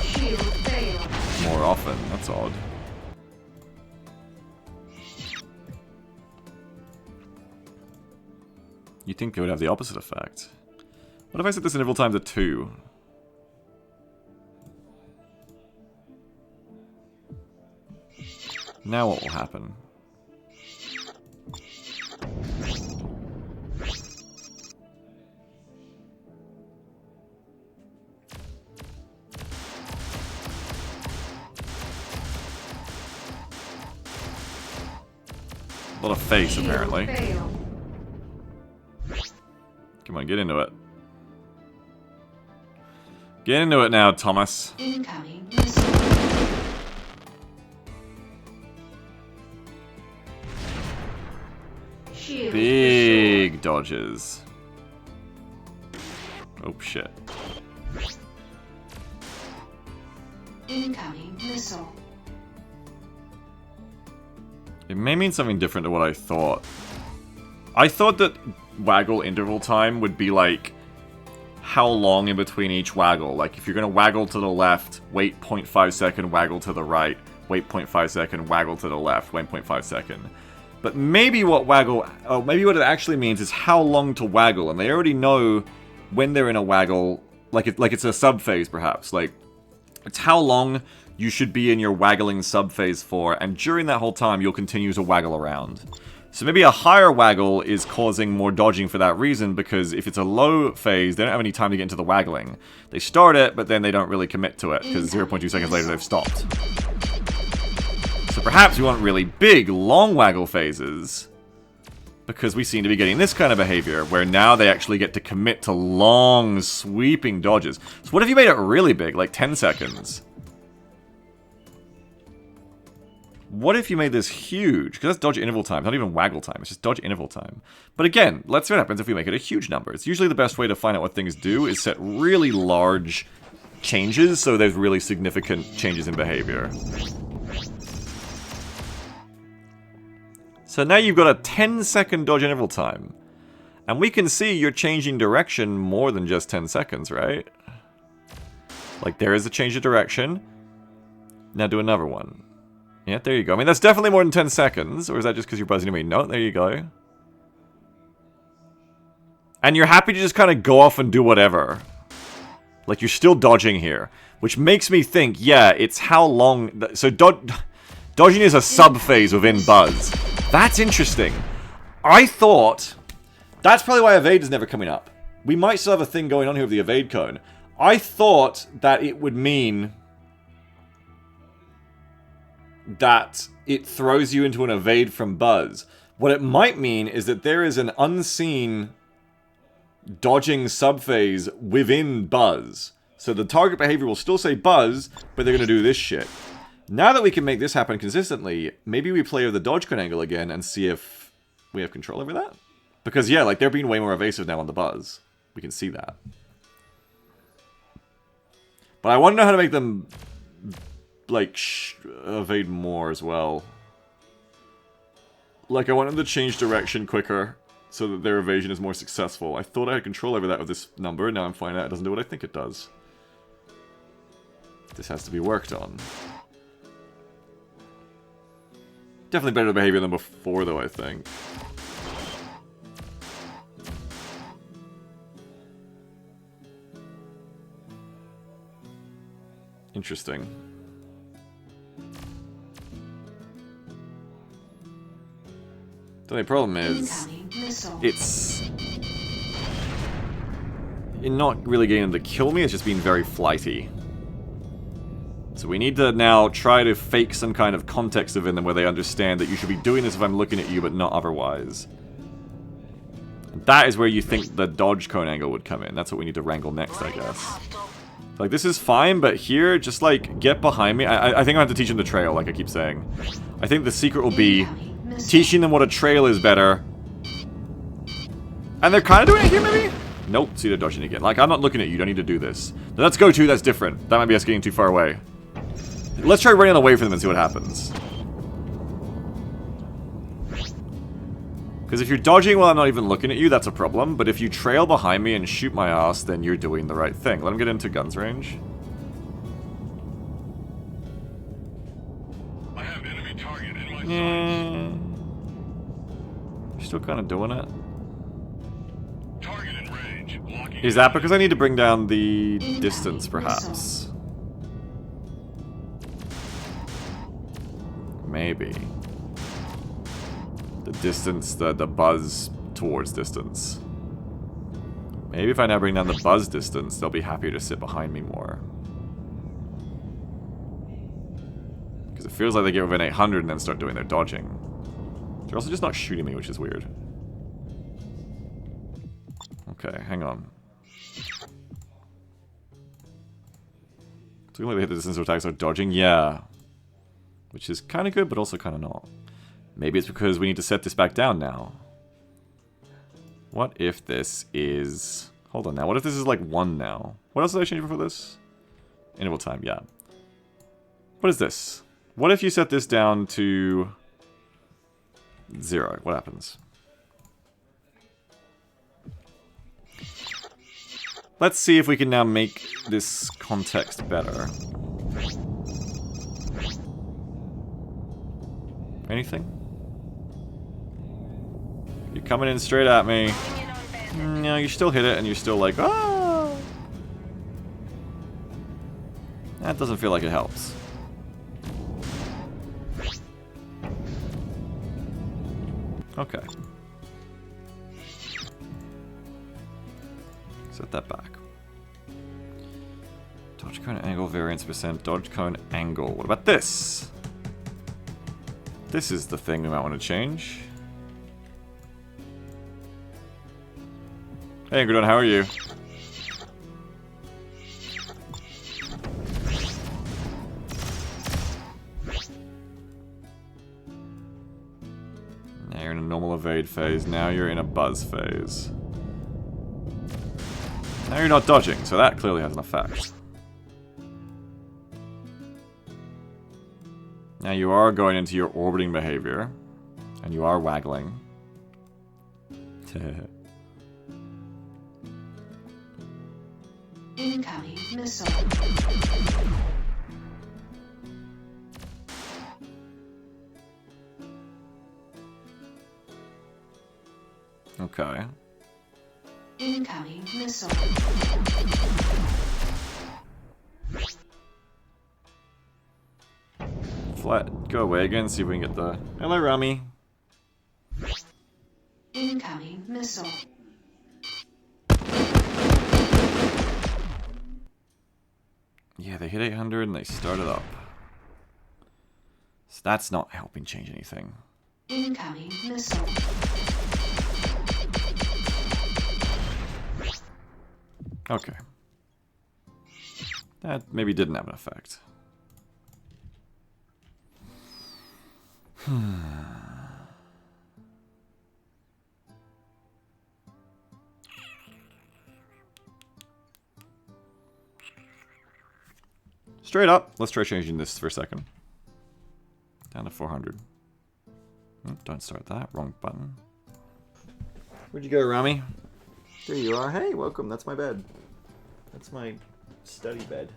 Shield failed. more often? That's odd. You'd think it would have the opposite effect. What if I set this interval time to 2? Now what will happen? A lot of face, Shield apparently. failed. Come on, get into it. Get into it now, Thomas. Incoming missile. Shield Big dodges. Oh, shit. restored. Incoming missile. It may mean something different to what I thought. I thought that waggle interval time would be like how long in between each waggle. Like if you're gonna waggle to the left, wait 0.5 second, waggle to the right, wait 0.5 second, waggle to the left, wait 0.5 second. But maybe what maybe what it actually means is how long to waggle, and they already know when they're in a waggle, like it's a sub-phase perhaps. Like it's how long you should be in your waggling sub-phase for, and during that whole time you'll continue to waggle around. So maybe a higher waggle is causing more dodging for that reason, because if it's a low phase, they don't have any time to get into the waggling. They start it, but then they don't really commit to it, because 0.2 seconds later they've stopped. So perhaps we want really big, long waggle phases, because we seem to be getting this kind of behavior, where now they actually get to commit to long, sweeping dodges. So what if you made it really big, like 10 seconds? What if you made this huge? Because that's dodge interval time, not even waggle time. It's just dodge interval time. But again, let's see what happens if we make it a huge number. It's usually the best way to find out what things do is set really large changes, so there's really significant changes in behavior. So now you've got a 10-second dodge interval time. And we can see you're changing direction more than just 10 seconds, right? Like, there is a change of direction. Now do another one. Yeah, there you go. I mean, that's definitely more than 10 seconds. Or is that just because you're buzzing at me? No, there you go. And you're happy to just kind of go off and do whatever. Like, you're still dodging here. Which makes me think, yeah, it's how long... So, dodging is a sub-phase within Buzz. That's interesting. I thought... That's probably why evade is never coming up. We might still have a thing going on here with the evade cone. I thought that it would mean... that it throws you into an evade from Buzz. What it might mean is that there is an unseen dodging subphase within Buzz. So the target behavior will still say Buzz, but they're going to do this shit. Now that we can make this happen consistently, maybe we play with the dodge cone angle again and see if we have control over that? Because yeah, like they're being way more evasive now on the Buzz. We can see that. But I want to know how to make them... like, evade more as well. Like, I want them to change direction quicker so that their evasion is more successful. I thought I had control over that with this number, and now I'm finding out it doesn't do what I think it does. This has to be worked on. Definitely better behavior than before, though, I think. Interesting. The only problem is, it's... you're not really getting them to kill me, it's just being very flighty. So we need to now try to fake some kind of context within them where they understand that you should be doing this if I'm looking at you, but not otherwise. And that is where you think the dodge cone angle would come in. That's what we need to wrangle next, I guess. Like, this is fine, but here, just, like, get behind me. I think I have to teach him the trail, like I keep saying. I think the secret will be missile. teaching them what a trail is better. And they're kind of doing it here, maybe? Nope, see, they're dodging again. Like, I'm not looking at you, you don't need to do this. Now, let's go to, that's different. That might be us getting too far away. Let's try running away from them and see what happens. Because if you're dodging while I'm not even looking at you, that's a problem. But if you trail behind me and shoot my ass, then you're doing the right thing. Let him get into guns range. I have enemy target in my sights. You're still kind of doing it. Target in range. Blocking Is that because I need to bring down the distance, perhaps? Maybe. The distance, the buzz towards distance. Maybe if I now bring down the buzz distance, they'll be happier to sit behind me more. Because it feels like they get within 800 and then start doing their dodging. They're also just not shooting me, which is weird. Okay, hang on. So like they hit the distance of attacks are dodging? Yeah. Which is kind of good, but also kind of not. Maybe it's because we need to set this back down now. What if this is... Hold on now. What if this is like 1 now? What else did I change for this? Interval time, yeah. What is this? What if you set this down to 0? What happens? Let's see if we can now make this context better. Anything? You're coming in straight at me. No, you still hit it and you're still like, ah! That doesn't feel like it helps. Okay. Set that back. Dodge cone angle variance percent. Dodge cone angle. What about this? This is the thing we might want to change. Hey, Gordon, how are you? Now you're in a normal evade phase. Now you're in a buzz phase. Now you're not dodging, so that clearly has an effect. Now you are going into your orbiting behavior, and you are waggling. Incoming missile. Okay. Incoming missile. Flat, go away again, see if we can get the... Hello, Rami. Incoming missile. Yeah, they hit 800 and they started up. So that's not helping change anything. Incoming missile. Okay. That maybe didn't have an effect. Straight up. Let's try changing this for a second. Down to 400. Don't start that. Wrong button. Where'd you go, Rami? There you are. Hey, welcome. That's my bed. That's my study bed.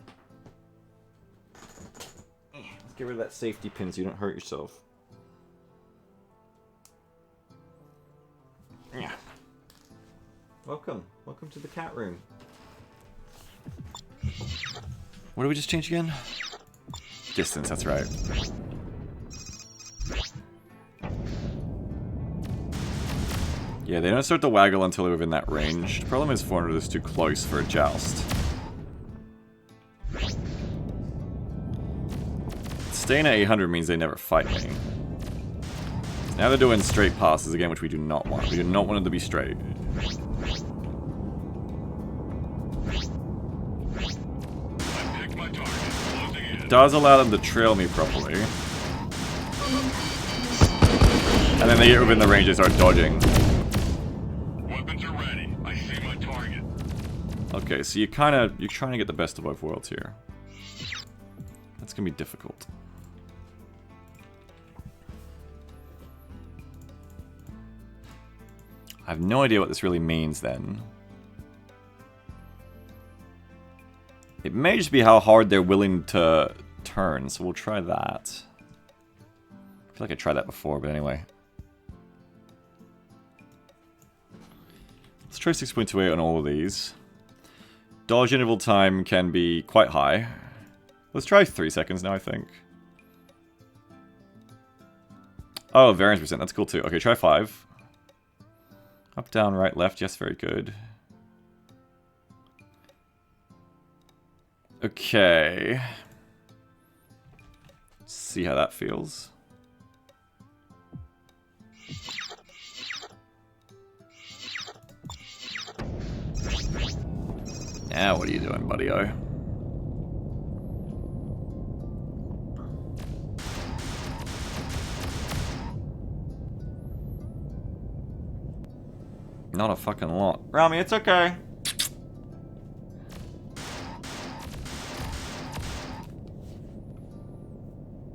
Let's get rid of that safety pin so you don't hurt yourself. Yeah. Welcome. Welcome to the cat room. What did we just change again? Distance, that's right. Yeah, they don't start to waggle until they're within that range. The problem is 400 is too close for a joust. Staying at 800 means they never fight me. Now they're doing straight passes again, which we do not want. We do not want them to be straight. Does allow them to trail me properly. And then they get within the range, they start dodging. Weapons are ready. I see my target. Okay, so you're trying to get the best of both worlds here. That's gonna be difficult. I have no idea what this really means then. It may just be how hard they're willing to turn, so we'll try that. I feel like I tried that before, but anyway. Let's try 6.28 on all of these. Dodge interval time can be quite high. Let's try 3 seconds now, I think. Oh, variance percent, that's cool too. Okay, try 5. Up, down, right, left, yes, very good. Okay. See how that feels. Now what are you doing, buddy-o? Not a fucking lot. Rami, it's okay.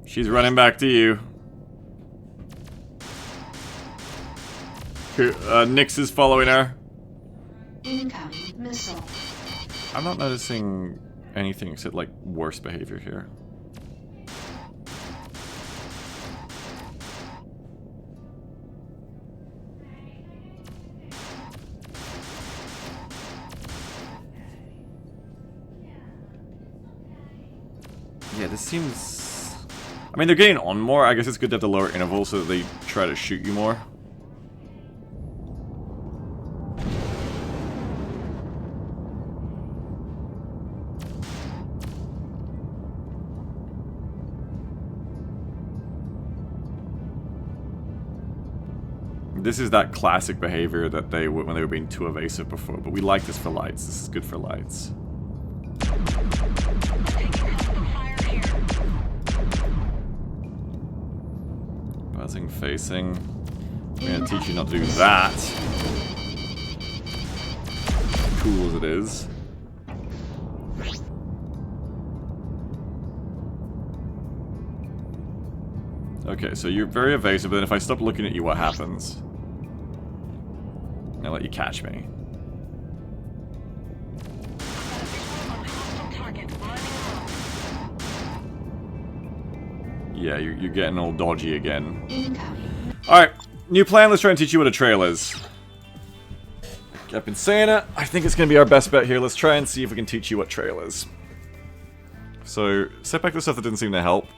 She's running back to you. Nyx is following her. Incoming missile. I'm not noticing anything except, like, worse behavior here. Yeah, this seems... I mean, they're getting on more. I guess it's good to have the lower interval so that they try to shoot you more. This is that classic behavior that they when they were being too evasive before, but we like this for lights. This is good for lights. Buzzing, facing. I'm gonna teach you not to do that. Cool as it is. Okay, so you're very evasive, but then if I stop looking at you, what happens? I'll let you catch me. Yeah, you're getting all dodgy again. Alright, new plan. Let's try and teach you what a trail is. I've been saying it. I think it's going to be our best bet here. Let's try and see if we can teach you what trail is. So, set back the stuff that didn't seem to help.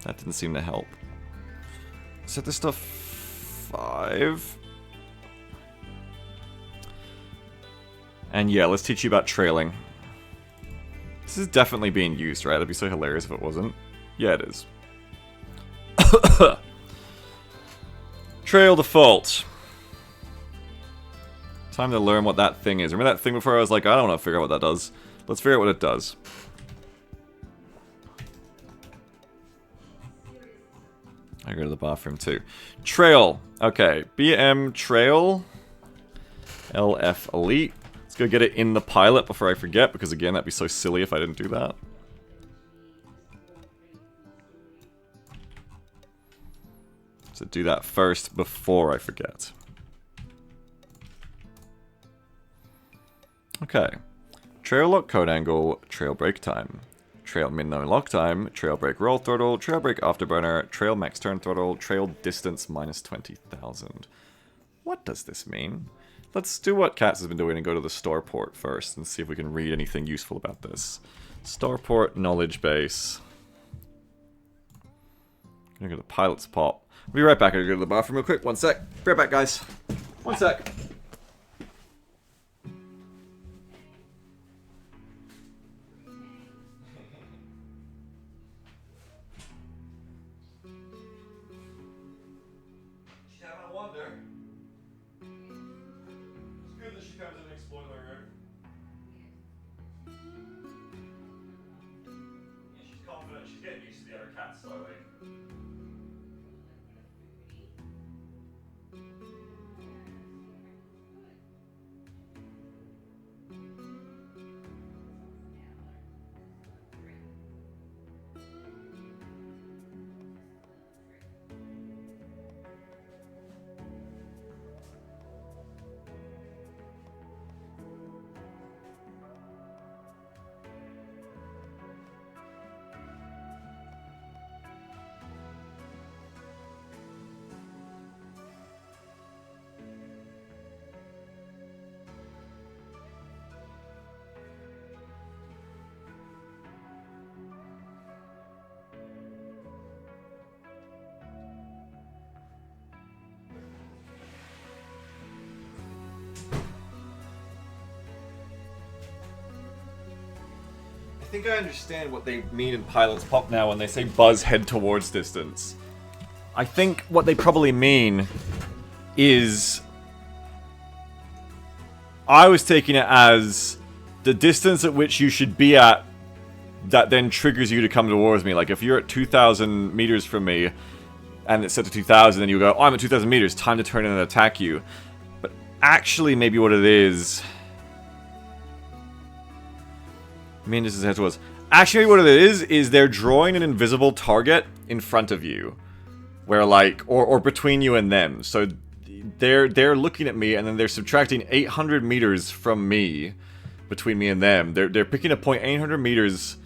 That didn't seem to help. Set this stuff 5. And yeah, let's teach you about trailing. This is definitely being used, right? That'd be so hilarious if it wasn't. Yeah, it is. Trail default. Time to learn what that thing is. Remember that thing before I was like, I don't want to figure out what that does. Let's figure out what it does. I go to the bathroom too. Trail. Okay. BM trail. LF elite. Let's go get it in the pilot before I forget, because again, that'd be so silly if I didn't do that. So do that first before I forget. Okay. Trail lock code angle, trail break time. Trail min-no lock time, trail break roll throttle, trail break afterburner, trail max turn throttle, trail distance minus 20,000. What does this mean? Let's do what Katz has been doing and go to the starport first and see if we can read anything useful about this. Starport knowledge base. I'm gonna go to the pilot's pop. I'll be right back. I'm gonna go to the bathroom real quick. One sec. Be right back, guys. One sec. She's getting used to the other cats slowly. I think I understand what they mean in Pilot's Pop now when they say buzz head towards distance. I think what they probably mean is... I was taking it as the distance at which you should be at that then triggers you to come towards me. Like if you're at 2,000 meters from me and it's set to 2,000 and you go, oh, I'm at 2,000 meters, time to turn in and attack you. But actually maybe what it is... Main distance head towards. Actually, what it is they're drawing an invisible target in front of you, where like, or between you and them. So they're looking at me, and then they're subtracting 800 meters from me, between me and them. They're picking a point 800 meters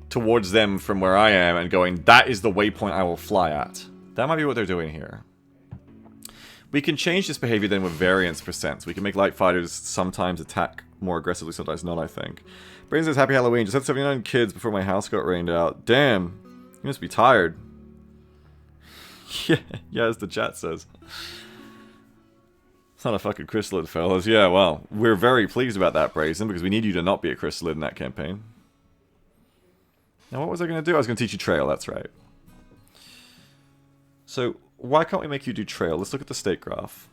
towards them from where I am, and going, that is the waypoint I will fly at. That might be what they're doing here. We can change this behavior then with variance percents. We can make light fighters sometimes attack more aggressively, sometimes not, I think. Brain says, happy Halloween. Just had 79 kids before my house got rained out. Damn. You must be tired. Yeah, as the chat says. It's not a fucking chrysalid, fellas. Yeah, well, we're very pleased about that, Brazen, because we need you to not be a chrysalid in that campaign. Now, what was I going to do? I was going to teach you Trail, that's right. So, why can't we make you do Trail? Let's look at the state graph.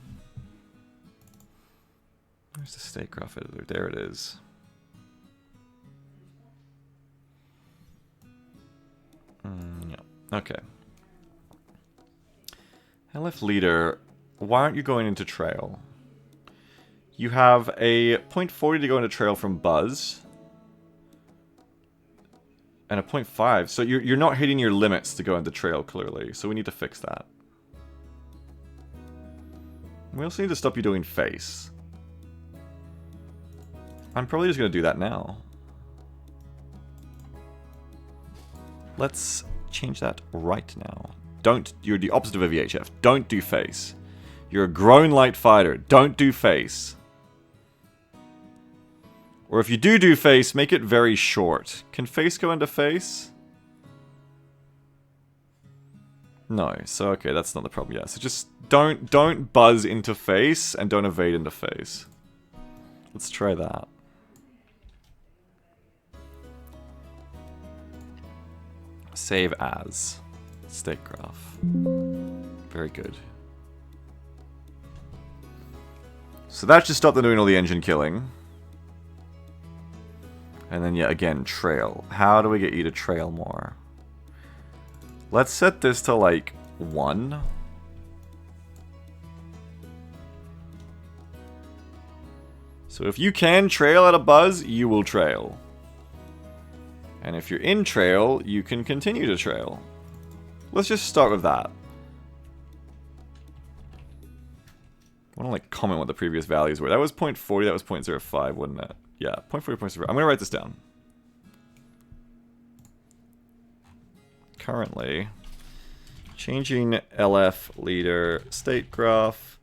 Where's the state graph editor? There it is. Yeah. Okay. LF leader, why aren't you going into Trail? You have a 0.40 to go into Trail from Buzz. And a 0.5. So you're not hitting your limits to go into Trail, clearly. So we need to fix that. We also need to stop you doing Face. I'm probably just going to do that now. Let's change that right now. You're the opposite of a VHF. Don't do Face. You're a grown light fighter. Don't do Face. Or if you do Face, make it very short. Can Face go into Face? No. So, okay, that's not the problem. Yeah, so just don't buzz into Face and don't evade into Face. Let's try that. Save as. State graph. Very good. So that just stopped them doing all the engine killing. And then, yeah, again, Trail. How do we get you to trail more? Let's set this to, like, 1. So if you can trail at a buzz, you will trail. And if you're in Trail, you can continue to trail. Let's just start with that. I want to like comment what the previous values were. That was 0.40, that was 0.05, wasn't it? Yeah, 0.40, 0.05. I'm going to write this down. Currently, changing LF leader state graph.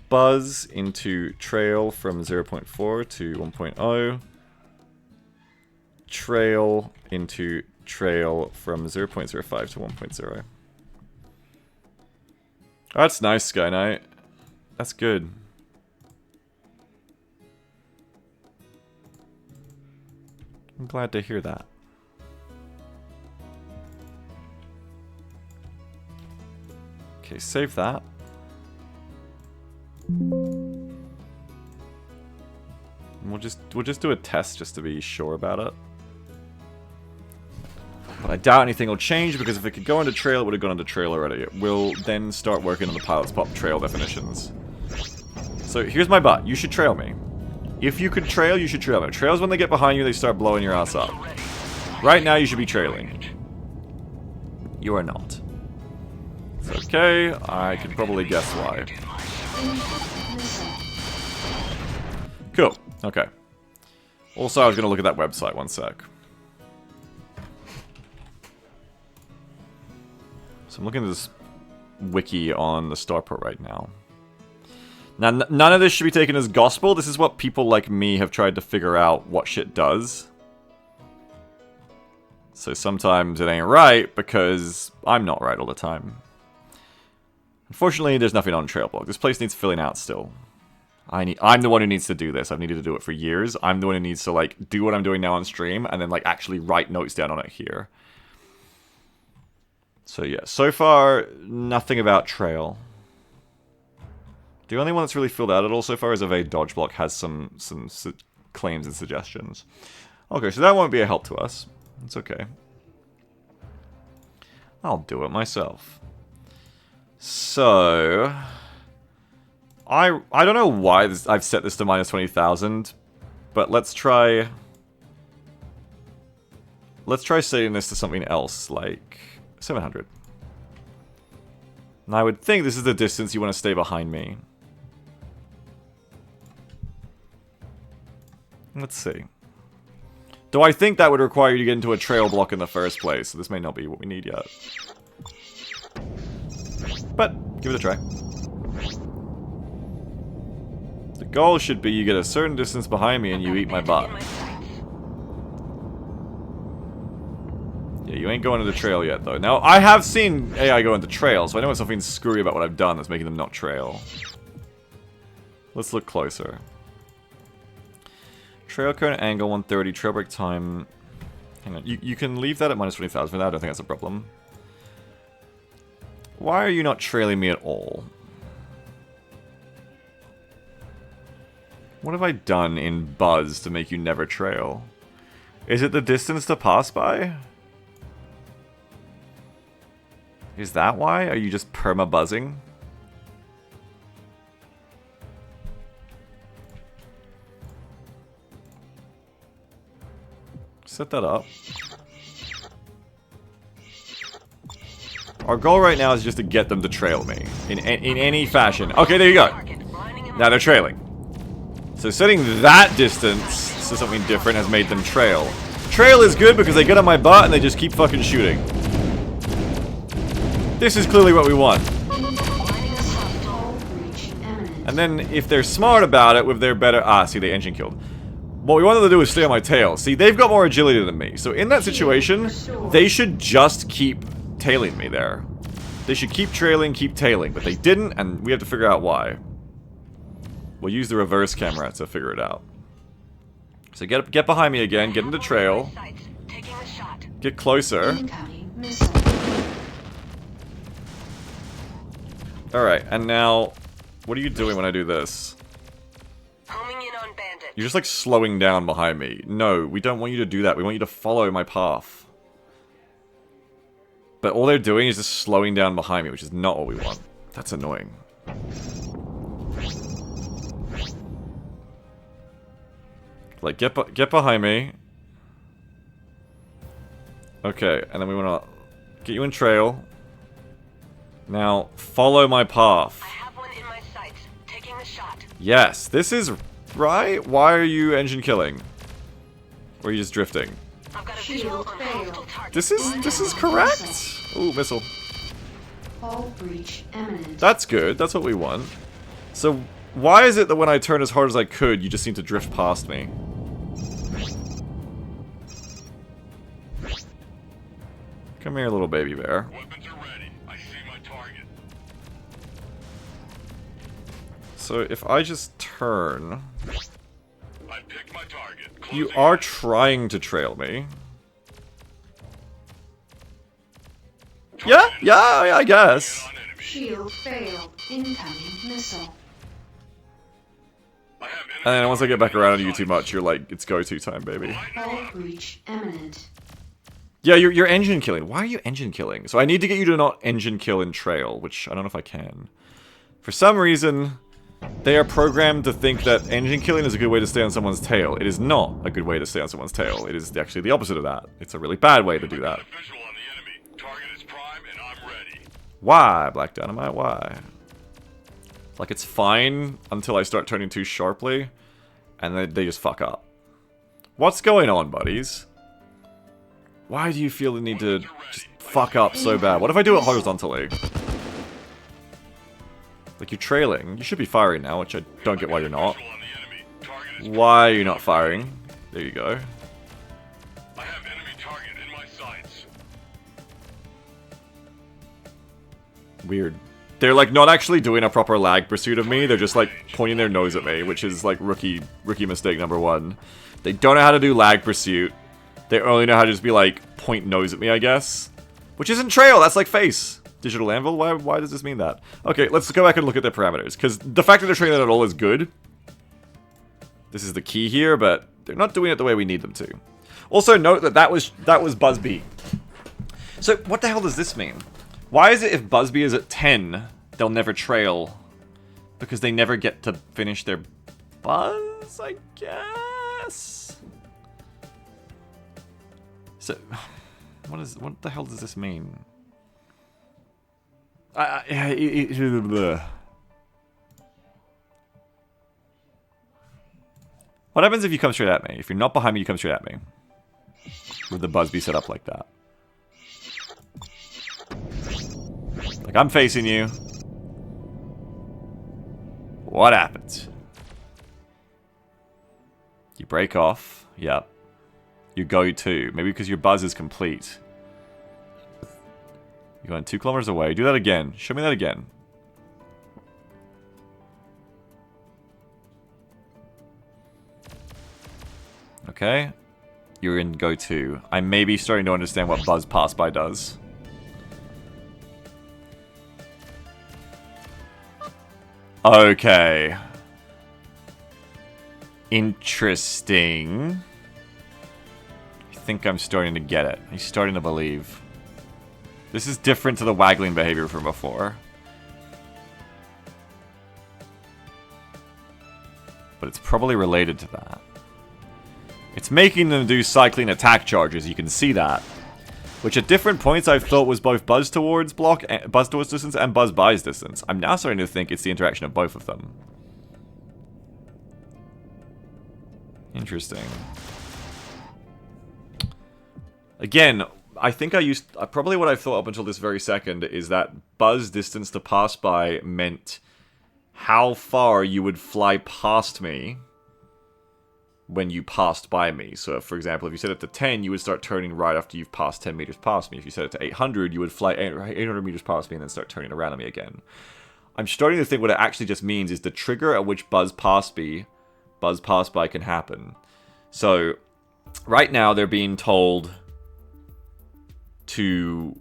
Buzz into Trail from 0.4 to 1.0. Trail into Trail from 0.05 to 1.0. Oh, that's nice, Sky Knight. That's good. I'm glad to hear that. Okay, save that. And we'll just do a test just to be sure about it. But I doubt anything will change, because if it could go into trail, it would have gone into trail already. It will then start working on the pilot's pop trail definitions. So here's my butt. You should trail me. If you could trail, you should trail me. Trails when they get behind you, they start blowing your ass up. Right now, you should be trailing. You are not. It's okay. I can probably guess why. Cool. Okay. Also, I was going to look at that website. One sec. So I'm looking at this wiki on the starport right now. Now, none of this should be taken as gospel. This is what people like me have tried to figure out what shit does. So sometimes it ain't right, because I'm not right all the time. Unfortunately, there's nothing on Trailblog. This place needs filling out still. I'm the one who needs to do this. I've needed to do it for years. I'm the one who needs to, like, do what I'm doing now on stream, and then, like, actually write notes down on it here. So, yeah. So far, nothing about Trail. The only one that's really filled out at all so far is Evade Dodge Block has some claims and suggestions. Okay, so that won't be a help to us. It's okay. I'll do it myself. So... I don't know why I've set this to minus 20,000, but let's try setting this to something else, like 700. And I would think this is the distance you want to stay behind me. Let's see. Do I think that would require you to get into a trail block in the first place, so this may not be what we need yet. But, give it a try. The goal should be you get a certain distance behind me and you eat my butt. Yeah, you ain't going to the trail yet, though. Now, I have seen AI go into trail, so I know it's something screwy about what I've done that's making them not trail. Let's look closer. Trail current angle 130, trail break time... Hang on, you can leave that at minus 20,000 for that, I don't think that's a problem. Why are you not trailing me at all? What have I done in Buzz to make you never trail? Is it the distance to pass by? Is that why? Are you just perma-buzzing? Set that up. Our goal right now is just to get them to trail me. In any fashion. Okay, there you go. Now they're trailing. So setting that distance to something different has made them trail. Trail is good because they get on my butt and they just keep fucking shooting. This is clearly what we want. And then if they're smart about it with their better... Ah, see, they engine killed. What we want them to do is stay on my tail. See, they've got more agility than me. So in that situation, they should just keep tailing me there. They should keep trailing, keep tailing. But they didn't, and we have to figure out why. We'll use the reverse camera to figure it out. So get behind me again, get into trail. Get closer. Alright, and now, what are you doing when I do this? You're just like slowing down behind me. No, we don't want you to do that. We want you to follow my path. But all they're doing is just slowing down behind me, which is not what we want. That's annoying. Like, get behind me. Okay, and then we want to get you in trail. Now, follow my path. I have one in my sights. Taking the shot. Yes, this is right. Why are you engine killing? Or are you just drifting? I've got a visual on hostile target. This is correct. Ooh, missile. Hull breach imminent. That's good. That's what we want. So, why is it that when I turn as hard as I could, you just seem to drift past me? Come here, little baby bear. Weapons are ready. I see my target. So if I just turn... I picked my target. You Closing are in. trying to trail me. Yeah, I guess. On enemy. Shield failed. Incoming missile. I have enemy And then once I get back target around in to you too sight. much, you're like, it's go-to time, baby. Hull breach imminent. Yeah, you're engine killing. Why are you engine killing? So I need to get you to not engine kill in trail, which I don't know if I can. For some reason, they are programmed to think that engine killing is a good way to stay on someone's tail. It is not a good way to stay on someone's tail. It is actually the opposite of that. It's a really bad way to do that. Visual on the enemy. Target is prime and I'm ready. Why, Black Dynamite? Why? Like, it's fine until I start turning too sharply, and then they just fuck up. What's going on, buddies? Why do you feel the need to just fuck up so bad? What if I do it horizontally? Like, you're trailing. You should be firing now, which I don't get why you're not. Visual on the enemy. Target is Why are you not firing? There you go. I have enemy target in my sights. Weird. They're, like, not actually doing a proper lag pursuit of me. They're just, like, pointing their nose at me, which is, like, rookie mistake number one. They don't know how to do lag pursuit. They only know how to just be, like, point nose at me, I guess. Which isn't trail, that's, like, face. Digital Anvil? Why does this mean that? Okay, let's go back and look at their parameters, because the fact that they're training that at all is good. This is the key here, but they're not doing it the way we need them to. Also, note that that was Buzzbee. So, what the hell does this mean? Why is it if Buzzbee is at 10, they'll never trail? Because they never get to finish their buzz, I guess? So, what the hell does this mean? What happens if you come straight at me? If you're not behind me, you come straight at me. With the Buzzbee set up like that. Like, I'm facing you. What happens? You break off. Yep. You go to. Maybe because your buzz is complete. You're going 2 kilometers away. Do that again. Show me that again. Okay. You're in go to. I may be starting to understand what buzz pass by does. Okay. Interesting. I think I'm starting to get it. I'm starting to believe. This is different to the waggling behavior from before. But it's probably related to that. It's making them do cycling attack charges, you can see that. Which at different points I've thought was both buzz towards block, buzz towards distance, and buzz buys distance. I'm now starting to think it's the interaction of both of them. Interesting. Again, I think I used... probably what I thought up until this very second is that buzz distance to pass by meant how far you would fly past me when you passed by me. So, for example, if you set it to 10, you would start turning right after you've passed 10 meters past me. If you set it to 800, you would fly 800 meters past me and then start turning around on me again. I'm starting to think what it actually just means is the trigger at which buzz pass by can happen. So, right now they're being told to...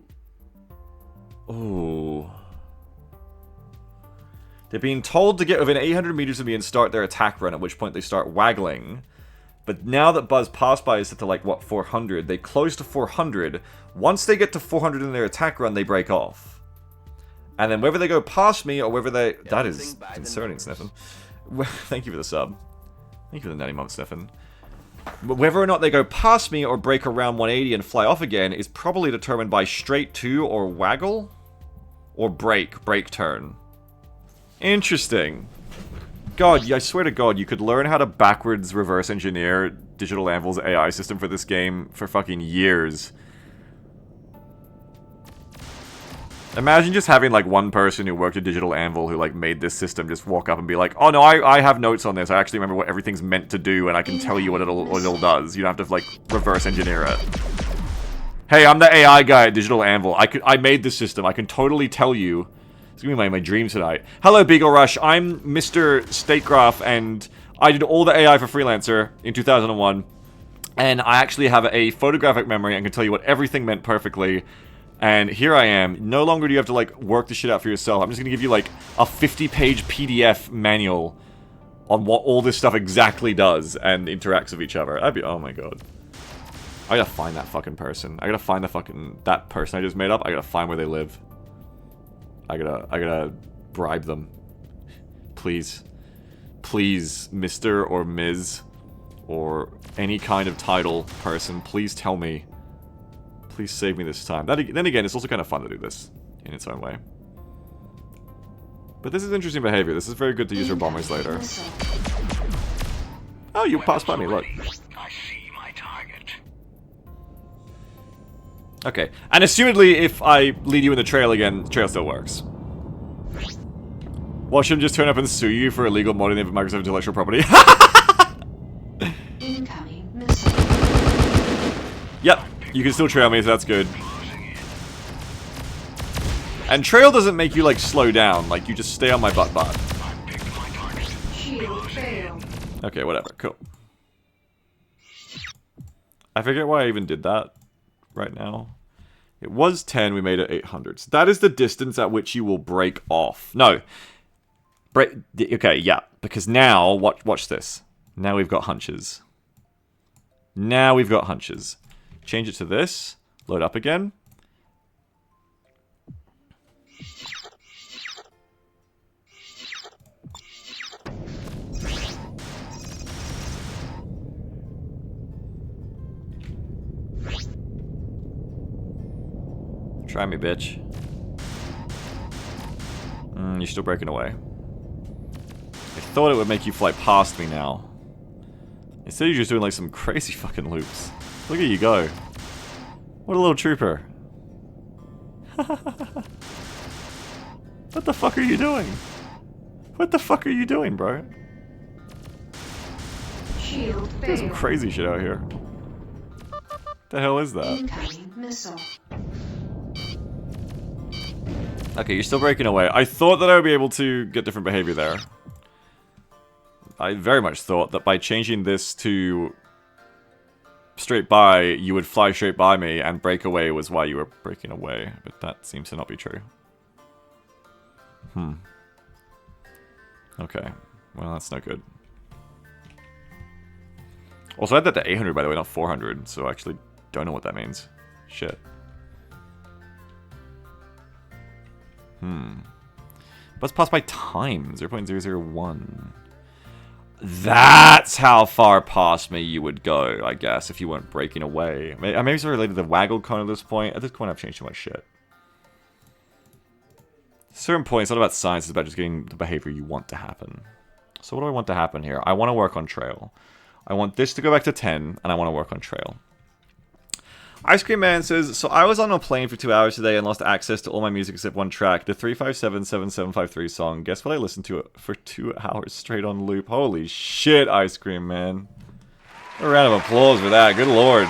Oh... They're being told to get within 800 meters of me and start their attack run, at which point they start waggling. But now that buzz pass by is set to, like, what, 400, they close to 400. Once they get to 400 in their attack run, they break off. And then whether they go past me or whether they... That is concerning, Sniffin. Thank you for the sub. Thank you for the 90 months, Sniffin. But whether or not they go past me or break around 180 and fly off again is probably determined by straight to or waggle. Or break turn. Interesting. God, I swear to God, you could learn how to backwards reverse engineer Digital Anvil's AI system for this game for fucking years. Imagine just having, like, one person who worked at Digital Anvil who, like, made this system just walk up and be like, oh no, I have notes on this, I actually remember what everything's meant to do, and I can tell you what it'll does. You don't have to, like, reverse engineer it. Hey, I'm the AI guy at Digital Anvil. I made this system. I can totally tell you. It's gonna be my dreams tonight. Hello, Beagle Rush. I'm Mr. Stategraph, and I did all the AI for Freelancer in 2001. And I actually have a photographic memory and can tell you what everything meant perfectly. And here I am. No longer do you have to, like, work the shit out for yourself. I'm just gonna give you, like, a 50-page PDF manual on what all this stuff exactly does and interacts with each other. That'd be... Oh my god. I gotta find that fucking person. I gotta find that person I just made up. I gotta find where they live. I gotta bribe them. Please. Please, Mr. or Ms. or any kind of title person, please tell me. Please save me this time. Then again, it's also kind of fun to do this in its own way. But this is interesting behavior. This is very good to use for bombers later. Oh, you passed by me, look. I see my target. Okay, and assumedly, if I lead you in the trail again, the trail still works. Well, shouldn't just turn up and sue you for illegal modding of Microsoft intellectual property? Incoming missile. Yep, you can still trail me, so that's good. And trail doesn't make you, like, slow down. Like, you just stay on my butt. Shield failed. Okay, whatever, cool. I forget why I even did that right now. It was 10, we made it 800. So that is the distance at which you will break off. No. Okay, yeah, because now, watch this. Now we've got hunches. Now we've got hunches. Change it to this. Load up again. Try me, bitch. You're still breaking away. I thought it would make you fly past me now. Instead you're just doing like some crazy fucking loops. Look at you go. What a little trooper. What the fuck are you doing? What the fuck are you doing, bro? Shield There's some failed. crazy shit out here. The hell is that? Incoming missile. Okay, you're still breaking away. I thought that I would be able to get different behavior there. I very much thought that by changing this to straight by, you would fly straight by me, and break away was why you were breaking away. But that seems to not be true. Okay. Well, that's no good. Also, I had that to 800, by the way, not 400, so I actually don't know what that means. Shit. Let's pass by time. 0.001. That's how far past me you would go, I guess, if you weren't breaking away. Maybe it's related to the waggle cone at this point. At this point, I've changed too much shit. At a certain point, it's not about science, it's about just getting the behavior you want to happen. So what do I want to happen here? I want to work on trail. I want this to go back to 10, and I want to work on trail. Ice Cream Man says, so I was on a plane for 2 hours today and lost access to all my music except one track, the 3577753 song. Guess what I listened to it for 2 hours straight on loop? Holy shit, Ice Cream Man. A round of applause for that, good lord.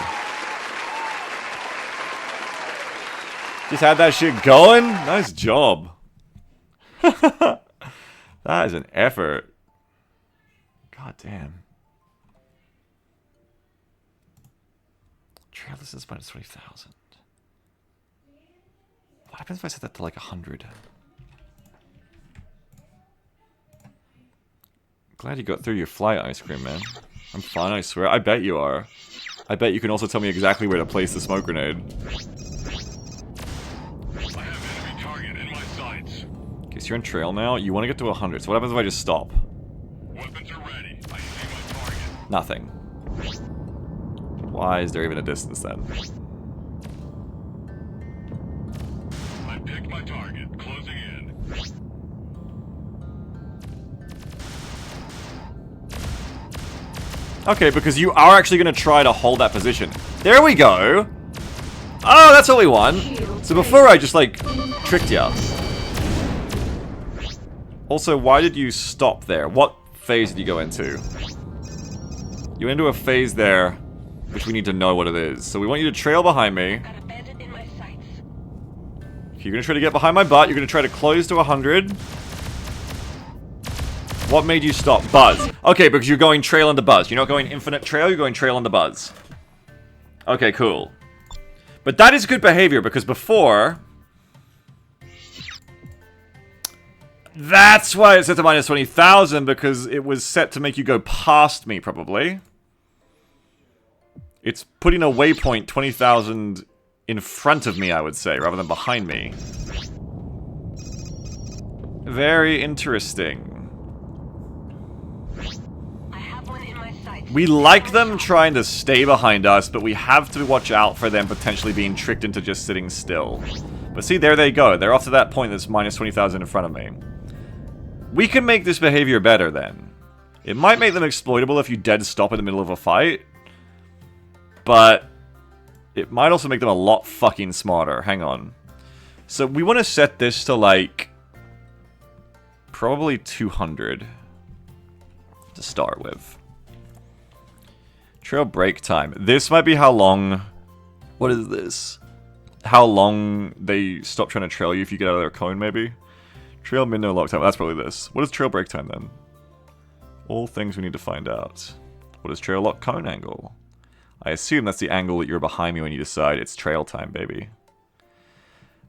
Just had that shit going? Nice job. That is an effort. God damn. Trail distance minus 20,000. What happens if I set that to like 100? Glad you got through your flight, Ice Cream Man. I'm fine, I swear. I bet you are. I bet you can also tell me exactly where to place the smoke grenade. I have enemy target in my sights. Okay, so you're on trail now. You want to get to 100. So what happens if I just stop? Weapons are ready. I see my target. Nothing. Why is there even a distance then? I picked my target. Closing in. Okay, because you are actually going to try to hold that position. There we go! Oh, that's what we want! So before I just, like, tricked you. Also, why did you stop there? What phase did you go into? You went into a phase there, which we need to know what it is. So we want you to trail behind me. Got a bandit in my sights. You're gonna try to get behind my butt. You're gonna try to close to 100. What made you stop? Buzz. Okay, because you're going trail into buzz. You're not going infinite trail, you're going trail into buzz. Okay, cool. But that is good behavior, because before... That's why it's set to minus 20,000, because it was set to make you go past me, probably. It's putting a waypoint 20,000 in front of me, I would say, rather than behind me. Very interesting. I have one in my sights. We like them trying to stay behind us, but we have to watch out for them potentially being tricked into just sitting still. But see, there they go. They're off to that point that's minus 20,000 in front of me. We can make this behavior better then. It might make them exploitable if you dead stop in the middle of a fight. But it might also make them a lot fucking smarter. Hang on. So we want to set this to like probably 200 to start with. Trail break time. This might be how long... What is this? How long they stop trying to trail you if you get out of their cone, maybe? Trail mid-no lock time. That's probably this. What is trail break time, then? All things we need to find out. What is trail lock cone angle? I assume that's the angle that you're behind me when you decide it's trail time, baby.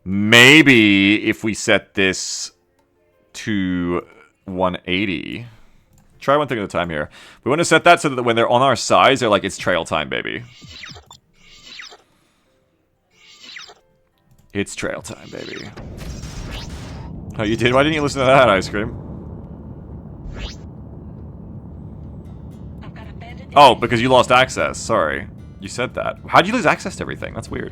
Maybe if we set this to 180... Try one thing at a time here. We want to set that so that when they're on our sides, they're like, it's trail time, baby. It's trail time, baby. Oh, you did? Why didn't you listen to that, Ice Cream? Oh, because you lost access. Sorry. You said that. How'd you lose access to everything? That's weird.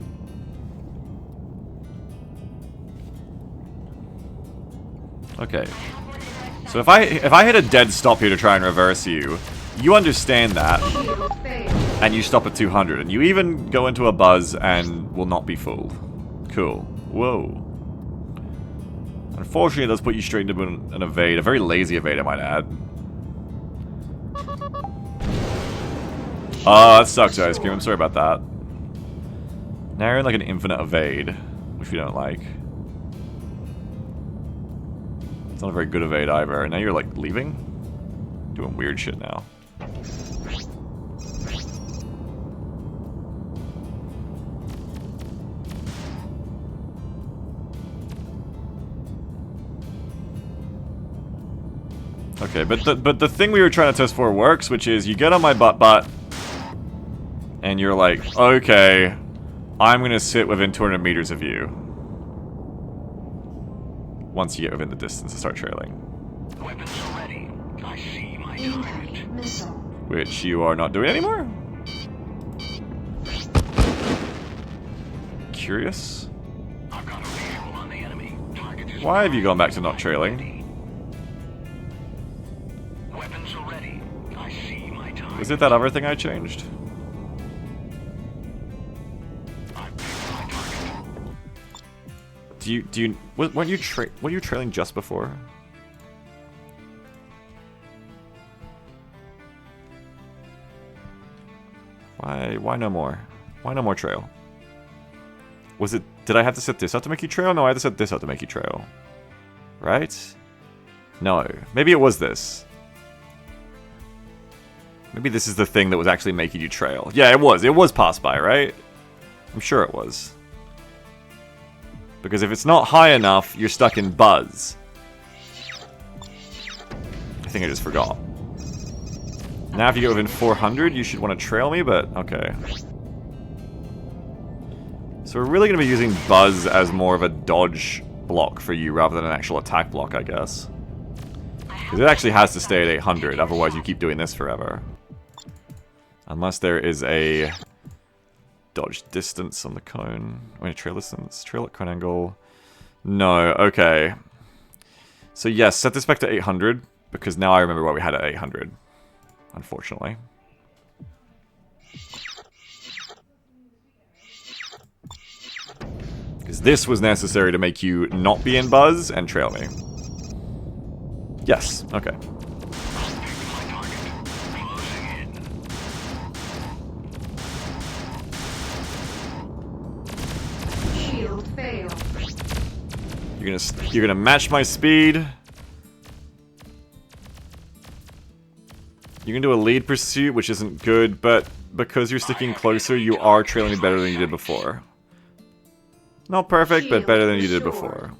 Okay. So if I hit a dead stop here to try and reverse you, you understand that, Shield failed. and you stop at 200, and you even go into a buzz and will not be fooled. Cool. Whoa. Unfortunately, it does put you straight into an evade, a very lazy evade, I might add. Oh, that sucks, Ice Cream. I'm sorry about that. Now you're in like an infinite evade, which we don't like. It's not a very good evade either. Now you're like leaving? Doing weird shit now. Okay, but the thing we were trying to test for works, which is you get on my butt, and you're like, okay, I'm gonna sit within 200 meters of you. Once you get within the distance to start trailing. Weapons are ready. I see my target. Incoming missile. Which you are not doing anymore? Curious? I've got a vehicle on the enemy. Target is Why have you gone back to not trailing? Weapons are ready. I see my target. Was it that other thing I changed? I've picked my target. Do you weren't you trailing just before? Why no more? Why no more trail? Was it, did I have to set this up to make you trail? No, I had to set this up to make you trail. Right? No. Maybe it was this. Maybe this is the thing that was actually making you trail. Yeah, it was. It was pass by, right? I'm sure it was. Because if it's not high enough, you're stuck in buzz. I think I just forgot. Now if you go within 400, you should want to trail me, but okay. So we're really going to be using buzz as more of a dodge block for you rather than an actual attack block, I guess. Because it actually has to stay at 800, otherwise you keep doing this forever. Unless there is a dodge distance on the cone. Wait, trail distance? Trail at cone angle. No, okay. So yes, set this back to 800, because now I remember what we had at 800. Unfortunately. Because this was necessary to make you not be in buzz and trail me. Yes, okay. Shield failed. You're gonna match my speed. You can do a lead pursuit, which isn't good, but because you're sticking closer, you are trailing me better than you did before. Not perfect, but better than you did before.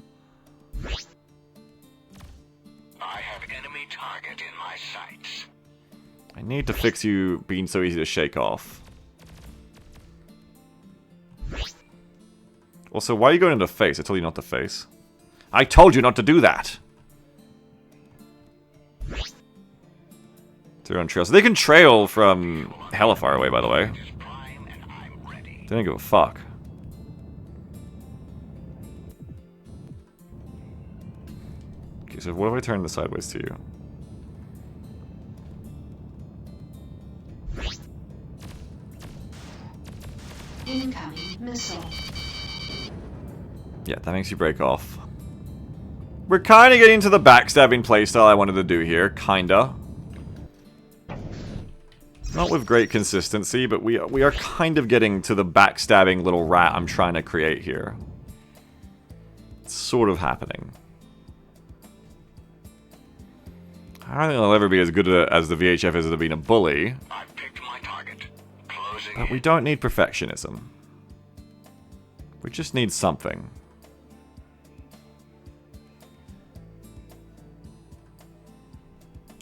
I have enemy target in my sights. I need to fix you being so easy to shake off. Also, why are you going into face? I told you not to face. I told you not to do that! They're on trail. So they can trail from hella far away, by the way. They don't give a fuck. Okay, so what if I turn this sideways to you? Incoming missile. Yeah, that makes you break off. We're kind of getting to the backstabbing playstyle I wanted to do here. Kinda. Not with great consistency, but we are kind of getting to the backstabbing little rat I'm trying to create here. It's sort of happening. I don't think I'll ever be as good as the VHF is at being a bully. I picked my target. Closing But we don't need perfectionism. We just need something.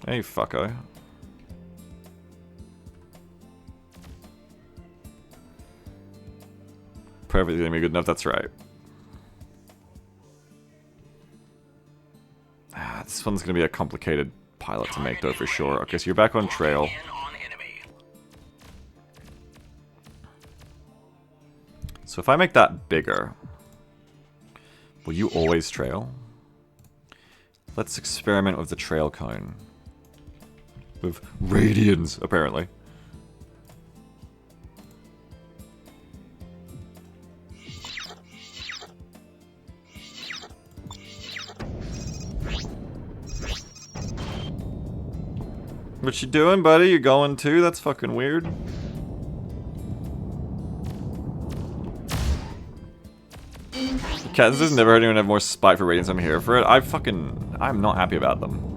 Hey, fucko. Perfectly gonna be good enough, that's right. Ah, this one's gonna be a complicated pilot to make though for sure. Okay, so you're back on trail. in on enemy. So if I make that bigger, will you always trail? Let's experiment with the trail cone. With radians, apparently. What you doing, buddy? You going too? That's fucking weird. Kansas has never heard anyone have more spite for ratings. I'm here for it. I'm not happy about them.